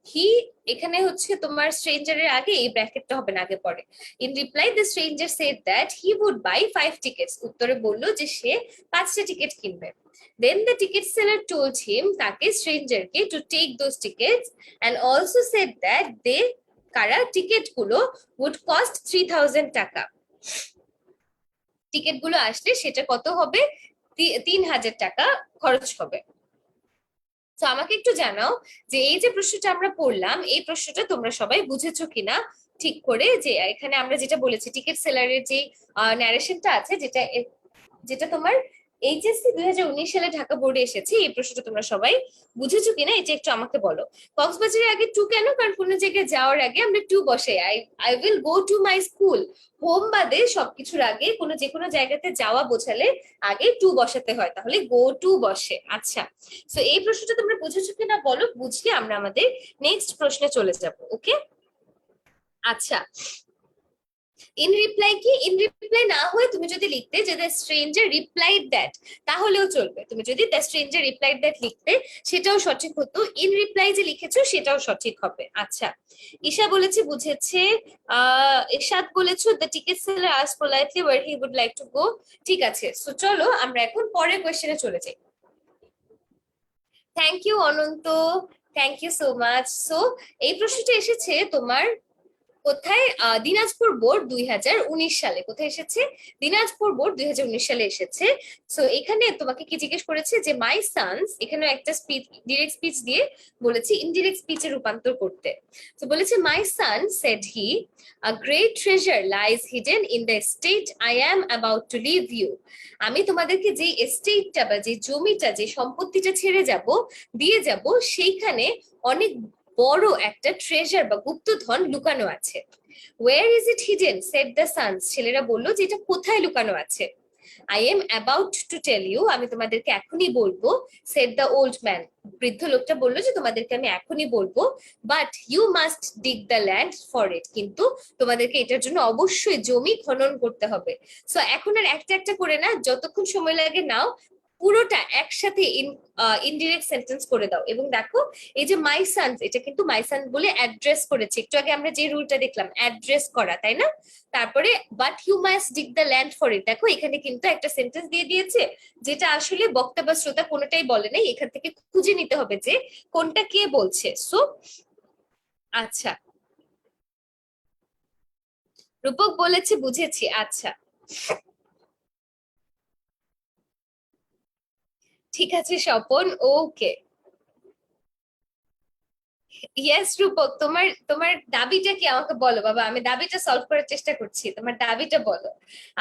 he, এখানে হচ্ছে তোমার স্ট্রেঞ্জারের আগে এই ব্র্যাকেটটা হবে না, আগে পরে। In reply, the stranger said that he would buy 5 tickets. উত্তরে বললো যে সে 5টা টিকিট কিনবে। Then the ticket seller told him, তাকে স্ট্রেঞ্জারকে, to take those tickets and also said that কারা টিকিট গুলো would cost 3,000 টাকা। টিকিট গুলো আসলে সেটা কত হবে, 3,000 টাকা খরচ হবে। তো আমাকে একটু জানাও যে এই যে প্রশ্নটা আমরা পড়লাম, এই প্রশ্নটা তোমরা সবাই বুঝেছো কিনা ঠিক করে। যে এখানে আমরা যেটা বলেছি টিকিট সেলারের যে ন্যারেশনটা আছে, যেটা তোমার এইচএসসি 2019 সালে ঢাকা বোর্ডে এসেছে, এই প্রশ্নটা তোমরা সবাই বুঝেছো কিনা এটা একটু আমাকে বলো। কক্সবাজারের আগে টু কেন? কারণ কোনো জায়গায় যাওয়ার আগে আমরা টু বসে, I I will go to my school. Home বাদে সবকিছুর আগে যে কোনো জায়গাতে যাওয়া বোঝালে আগে টু বসাতে হয়, তাহলে গো টু বসে। আচ্ছা, তো এই প্রশ্নটা তোমরা বুঝেছো কিনা বলো, বুঝলে আমরা আমাদের নেক্সট প্রশ্নে চলে যাব। ওকে, আচ্ছা, ইন রিপ্লাই কি? ইন রিপ্লাই না হয়ে তুমি যদি লিখতে যে দ্য স্ট্রেঞ্জার রিপ্লাইড দ্যাট, তাহলেও চলবে। তুমি যদি দ্য স্ট্রেঞ্জার রিপ্লাইড দ্যাট লিখতে, সেটাও সঠিক হতো। ইন রিপ্লাই যে লিখেছো সেটাও সঠিক হবে। আচ্ছা, ঈশা বলেছে বুঝেছে। ইরশাদ বলেছো the ticket seller asked politely where he would like to go. ঠিক আছে, সো চলো আমরা এখন পরের কোয়েশ্চেনে চলে যাই। Thank you Ananta, thank you so much. So এই প্রশ্নটা এসেছে তোমার কোথায়? দিনাজপুর বোর্ড 2019 সালে। কোথায় এসেছে? দিনাজপুর বোর্ড 2019 সালে এসেছে। সো এখানে তোমাকে কি জিজ্ঞেস করেছে যে মাই সানস, এখানে একটা স্পিচ, ডিরেক্ট স্পিচ দিয়ে বলেছি ইনডিরেক্ট স্পিচে রূপান্তর করতে। তো বলেছে my son said he a great treasure lies hidden in the estate I am about to leave you. আমি তোমাদেরকে যে এস্টেটটা বা যে জমিটা, যে সম্পত্তিটা ছেড়ে যাব, দিয়ে যাব, সেইখানে অনেক বড় একটা ট্রেজার বা গুপ্তধন লুকানো আছে। Where is it hidden said the sons, ছেলেরা বললো যে এটা কোথায় লুকানো আছে। I am about to tell you, আমি তোমাদেরকে এখনই বলবো। সেড দ্য ওল্ড ম্যান, বৃদ্ধ লোকটা বললো যে তোমাদেরকে আমি এখনই বলবো। But you must dig the land for it, কিন্তু তোমাদেরকে এটার জন্য অবশ্যই জমি খনন করতে হবে। সো এখন আর একটা একটা করে না, যতক্ষণ সময় লাগে নাও, পুরোটা একসাথে ইনডিরেক্ট সেন্টেন্স করে দাও। এবং দেখো, এই যে মাই সানস, এটা কিন্তু মাই সান বলে অ্যাড্রেস করেছে। একটু আগে আমরা যে রুলটা দেখলাম অ্যাড্রেস করা, তাই না? তারপরে but you must dig the land for it, দেখো এখানে কিন্তু একটা সেন্টেন্স দিয়ে দিয়েছে, যেটা আসলে বক্তা বা শ্রোতা কোনোটাই বলে নাই। এখান থেকে খুঁজে নিতে হবে যে কোনটা কে বলছে। সো আচ্ছা, রূপক বলেছে বুঝেছি। আচ্ছা, ঠিক আছে স্বপন, ওকে। ইয়েস রূপক, তোমার তোমার দাবিটা কি আমাকে বলো বাবা, আমি দাবিটা সলভ করার চেষ্টা করছি, তোমার দাবিটা বলো।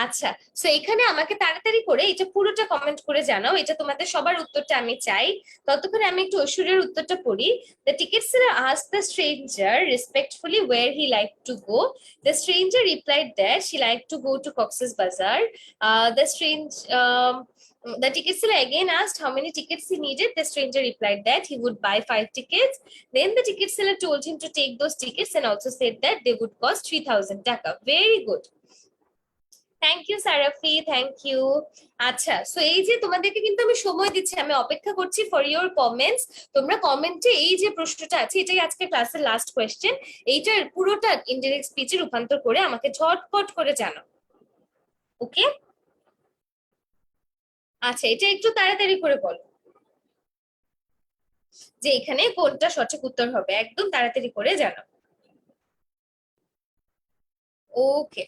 আচ্ছা, সো এখানে আমাকে তাড়াতাড়ি করে এটা পুরোটা কমেন্ট করে জানাও, এটা তোমাদের সবার উত্তরটা আমি চাই। ততক্ষণে আমি একটু ঐশ্বর্যের উত্তরটা পড়ি। The ticket seller asked the stranger respectfully where he like to go. The stranger replied that she like to go to Cox's Bazar. The strange The ticket seller again asked how many tickets he needed. The stranger replied that he would buy 5 tickets. Then the ticket seller told him to take those tickets and also said that they would cost 3,000 taka. Very good. Thank you Sarafi, thank you. আচ্ছা, so এই যে তোমাদেরকে কিন্তু আমি সময় দিচ্ছি, আমি অপেক্ষা করছি ফর ইউর কমেন্টস। তোমরা কমেন্টে এই যে প্রশ্নটা আছে, এটাই আজকে ক্লাসের লাস্ট কোয়েশ্চেন, এইটার পুরোটা ইনডিরেক্ট স্পিচে রূপান্তর করে আমাকে ঝটপট করে জানাও। ওকে, আচ্ছা, এটা একটু তাড়াতাড়ি করে বলো যে এখানে কোনটা সঠিক উত্তর হবে, একদম তাড়াতাড়ি করে জানাও। ওকে,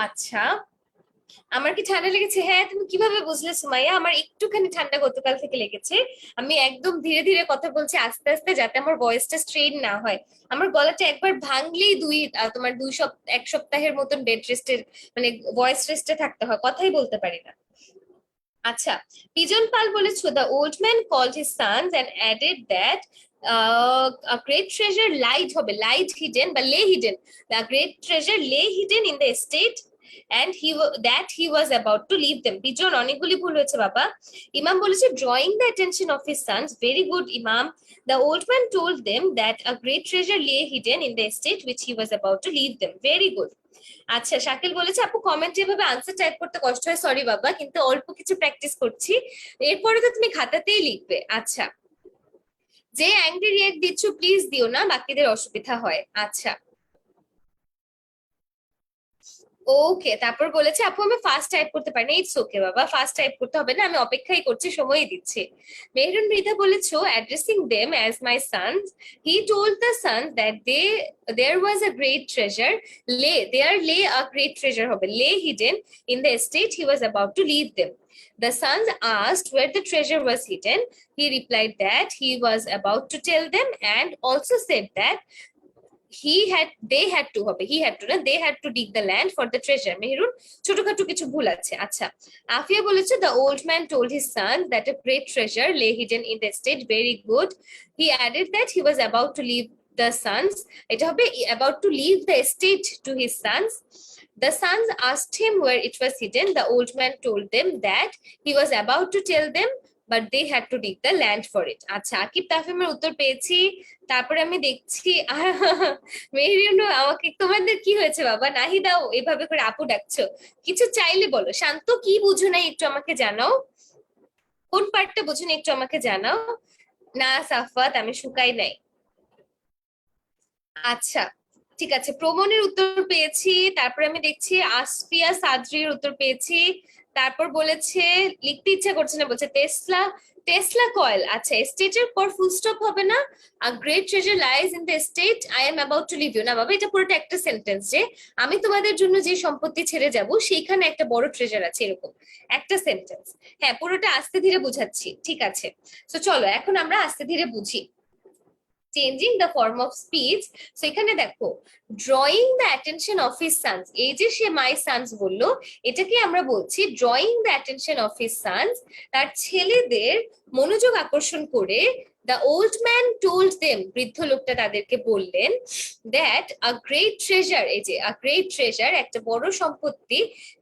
আচ্ছা, আমার কি ঠান্ডা লেগেছে? হ্যাঁ, তুমি কিভাবে বুঝলে সুমাইয়া? আমার একটুখানি ঠান্ডা গতকাল থেকে লেগেছে। আমি একদম ধীরে ধীরে কথা বলছি, আস্তে আস্তে, যাতে আমার ভয়েসটা স্ট্রেন না হয়। আমার গলাটা একবার ভাঙলেই তোমার 1 সপ্তাহের মতন বেড রেস্টের, মানে ভয়েস রেস্টে থাকতে হয়, কথাই বলতে পারি না। আচ্ছা, পিজন পাল বলেছো the old man called his sons and added that a great treasure lied হবে, lied hidden বা lay hidden, the great treasure lay hidden in the estate and that he was about to leave them. Pigeon অনেকগুলি ভুল হয়েছে বাবা। ইমাম বলেছে drawing the attention of his sons. Very good ইমাম। The old man told them that a great treasure lay hidden in the estate which he was about to leave them. Very good. আচ্ছা, শাকিল বলেছে আপু কমেন্টে এভাবে answer type করতে কষ্ট হয়, sorry বাবা, কিন্তু অল্প কিছু প্র্যাকটিস করছি, এরপরে তো তুমি খাতাতেই লিখবে। আচ্ছা, যে অ্যাংরি রিয়েক্ট দিচ্ছ প্লিজ দিও না, বাকিদের অসুবিধা হয়। আচ্ছা, ওকে, তারপর বলেছে আপু আমি ফাস্ট টাইপ করতে পারি না। ইটস ওকে বাবা, ফাস্ট টাইপ করতে হবে না, আমি অপেক্ষাই করছি, সময়ই দিচ্ছি। মেহরুন মৃধা বলেছো addressing them as my sons, he told the sons that there was a great treasure lay a great treasure হবে, lay hidden in the estate he was about to leave them. The sons asked where the treasure was hidden. He replied that he was about to tell them and also said that they had to হবে, he had to না, they had to dig the land for the treasure. Meherun ছোটখাটো কিছু ভুল আছে। আচ্ছা, আফিয়া বলেছে the old man told his son that a great treasure lay hidden in the estate. Very good. He added that he was about to leave the sons, এটা হবে about to leave the estate to his sons. The sons asked him where it was hidden. The old man told them that he was about to tell them, but they had to dig the land for it. আচ্ছা, আকিব তাফিমের উত্তর পেয়েছি। তারপরে আমি দেখছি মেহরিন, আমাকে তোমাদের কি হয়েছে বাবা, নাহিদাও এভাবে করে আপু ডাকছো? কিছু চাইলে বলো। শান্ত, কি বুঝো নাই একটু আমাকে জানাও, কোন পার্টটা বুঝো না একটু আমাকে জানাও। না সাফাত, আমি শুকাই নাই। আচ্ছা ঠিক আছে, প্রমনের উত্তর পেয়েছি। তারপরে আমি দেখছি আসফিয়া সাদরির উত্তর পেয়েছি। তারপর বলেছে, লিখতে ইচ্ছা করছে না, বলছে টেসলা, টেসলা কয়েল। আচ্ছা, এস্টেটের পর ফুল স্টপ হবে না, a great treasure lies in the estate, I am about to leave you. না বাবা, এটা পুরোটা একটা সেন্টেন্স, যে আমি তোমাদের জন্য যে সম্পত্তি ছেড়ে যাব সেইখানে একটা বড় ট্রেজার আছে, এরকম একটা সেন্টেন্স। হ্যাঁ, পুরোটা আস্তে ধীরে বুঝাচ্ছি, ঠিক আছে? তো চলো এখন আমরা আস্তে ধীরে বুঝি। Changing the form of speech. So এখানে দেখো, drawing the attention of his sons, এই যে সে মাই সানস বললো, এটাকে আমরা বলছি drawing the attention of his sons, তার ছেলেদের মনোযোগ আকর্ষণ করে। The old man told them, বৃদ্ধ লোকটা তাদেরকে বললেন, দ্যাট আ গ্রেট ট্রেজার, এই যে আ গ্রেট ট্রেজার, একটা বড় সম্পত্তি,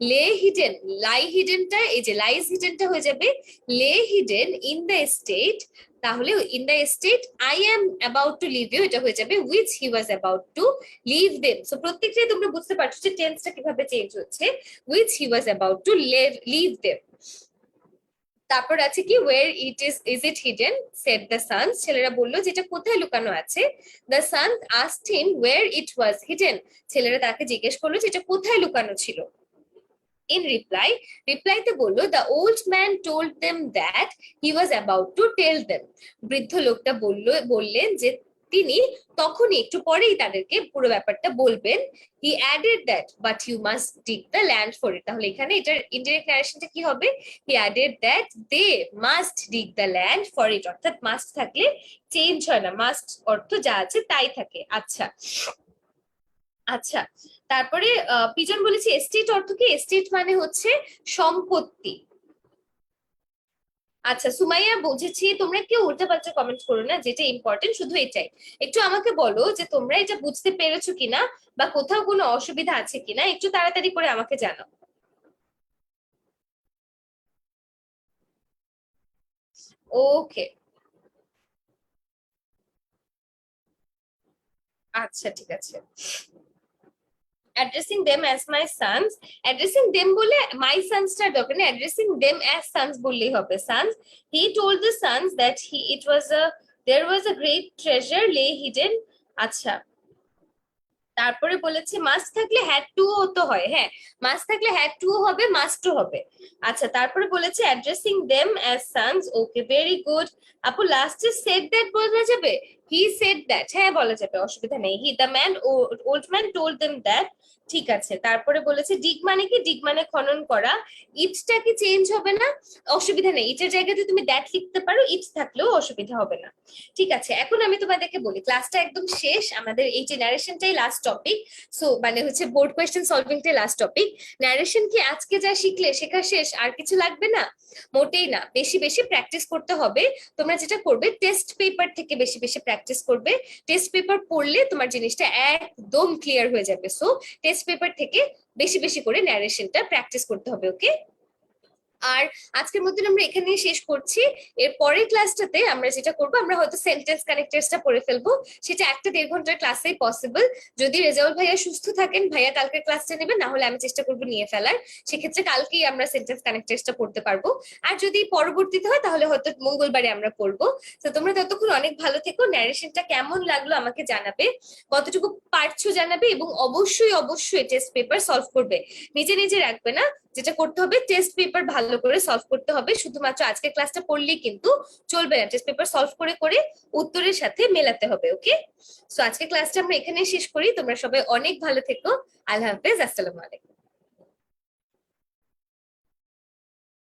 লে হিডেন, লাই হিডেনটা, এই যে লাইজ হিডেনটা হয়ে যাবে lay hidden in the estate, তাহলে in the estate I am about to leave you, এটা হয়ে যাবে which he was about to leave them. So প্রত্যেকটাই তোমরা বুঝতে পারছো যে টেন্সটা কিভাবে চেঞ্জ হচ্ছে, which he was about to leave them. তারপর আছে কি, where is it hidden, said the sons, ছেলেরা বললো যেটা কোথায় লুকানো আছে। The son asked him where it was hidden, ছেলেরা তাকে জিজ্ঞেস করলো যেটা কোথায় লুকানো ছিল। ইন রিপ্লাই, রিপ্লাইতে বললো the old man told them that he was about to tell them, বৃদ্ধ লোকটা বললেন যে তিনি তখনই একটু পরেই তাদেরকে পুরো ব্যাপারটা বলবেন। He added that but you must dig the land for it, তাহলে এখানে এটার ইনডিরেক্ট নারেশনটা কি হবে, he added that they must dig the land for it, অর্থাৎ মাস্ট থাকলে চেঞ্জ হয় না, মাস্ট অর্থ যা আছে তাই থাকে। আচ্ছা আচ্ছা, তারপরে পিজন বলেছি এস্টেট অর্থ কি, এস্টেট মানে হচ্ছে সম্পত্তি। আচ্ছা সুমাইয়া, বুঝেছি, তোমরা কেউ উল্টাপাল্টা কমেন্ট করো না, যেটা ইম্পর্টেন্ট শুধু এটাই। একটু আমাকে বলো যে তোমরা এটা বুঝতে পেরেছো কিনা, বা কোথাও কোনো অসুবিধা আছে কিনা, একটু তাড়াতাড়ি করে আমাকে জানাও। ওকে, আচ্ছা ঠিক আছে। Addressing them as my sons, addressing them বলে মাই সানসটার দরকার নেই, অ্যাড্রেসিং দেম অ্যাজ সানস বললেই হবে। Sons, he told the sons that it was a there was a great treasure lay hidden. আচ্ছা, তারপরে বলেছে মাস্ট থাকলে হ্যাড টু তো হয়, হ্যাঁ মাস্ট থাকলে হ্যাড টু হবে, মাস্টও হবে। আচ্ছা, তারপরে বলেছে addressing them as sons, okay very good. আপু লাস্টে সেড দ্যাট বলা যাবে, হি সেড দ্যাট, হ্যাঁ বলা যাবে, অসুবিধা নেই। He the man old man told them that, ঠিক আছে। তারপরে বলেছে ডিগ মানে কি, ডিগ মানে খনন করা, ইটটা কি চেঞ্জ হবে না, অসুবিধা নেই, ইটের জায়গাতে তুমি দ্যাট লিখতে পারো, ইট থাকলেও অসুবিধা হবে না। ঠিক আছে, এখন আমি তোমাদেরকে বলি, ক্লাসটা একদম শেষ, আমাদের এই যে ন্যারেশনটাই লাস্ট টপিক। সো মানে হচ্ছে বোর্ড কোয়েশ্চেন সলভিংটাই লাস্ট টপিক। ন্যারেশন কি আজকে যা শিখলে শেখা শেষ, আর কিছু লাগবে না? মোটেই না, বেশি বেশি প্র্যাকটিস করতে হবে। তোমরা যেটা করবে, টেস্ট পেপার থেকে বেশি বেশি প্র্যাকটিস করবে। টেস্ট পেপার পড়লে তোমার জিনিসটা একদম ক্লিয়ার হয়ে যাবে। সো টেস্ট পেপার থেকে বেশি বেশি করে ন্যারেশনটা প্র্যাকটিস করতে হবে, ওকে? আর আজকের মধ্যে আমরা এখানেই শেষ করছি। এর পরের ক্লাসটাতে আমরা যেটা করবো, আমরা হয়তো সেন্টেন্স কানেক্টরসটা পড়ে ফেলবো, সেটা 1-1.5 ঘন্টার ক্লাসেই পসিবল। যদি রেজাউল ভাইয়া সুস্থ থাকেন, ভাইয়া কালকের ক্লাসটা নেবেন, না হলে আমি চেষ্টা করবো নিয়ে ফেলার, সেক্ষেত্রে কালকেই আমরা সেন্টেন্স কানেক্টরসটা পড়তে পারবো। আর যদি পরবর্তীতে হয় তাহলে হয়তো মঙ্গলবারে আমরা পড়বো। তো তোমরা ততক্ষণ অনেক ভালো থেকো, ন্যারেশনটা কেমন লাগলো আমাকে জানাবে, কতটুকু পারছো জানাবে, এবং অবশ্যই অবশ্যই টেস্ট পেপার সলভ করবে, নিজে নিজে রাখবে না। যেটা করতে হবে, টেস্ট পেপার ভালো করে সলভ করতে হবে, শুধুমাত্র আজকের ক্লাসটা পড়লেই কিন্তু চলবে না, টেস্ট পেপার সলভ করে করে উত্তরের সাথে মেলাতে হবে, ওকে? সো আজকের ক্লাসটা আমরা এখানেই শেষ করি, তোমরা সবাই অনেক ভালো থেকো, আল্লাহ হাফেজ, আসসালামু আলাইকুম।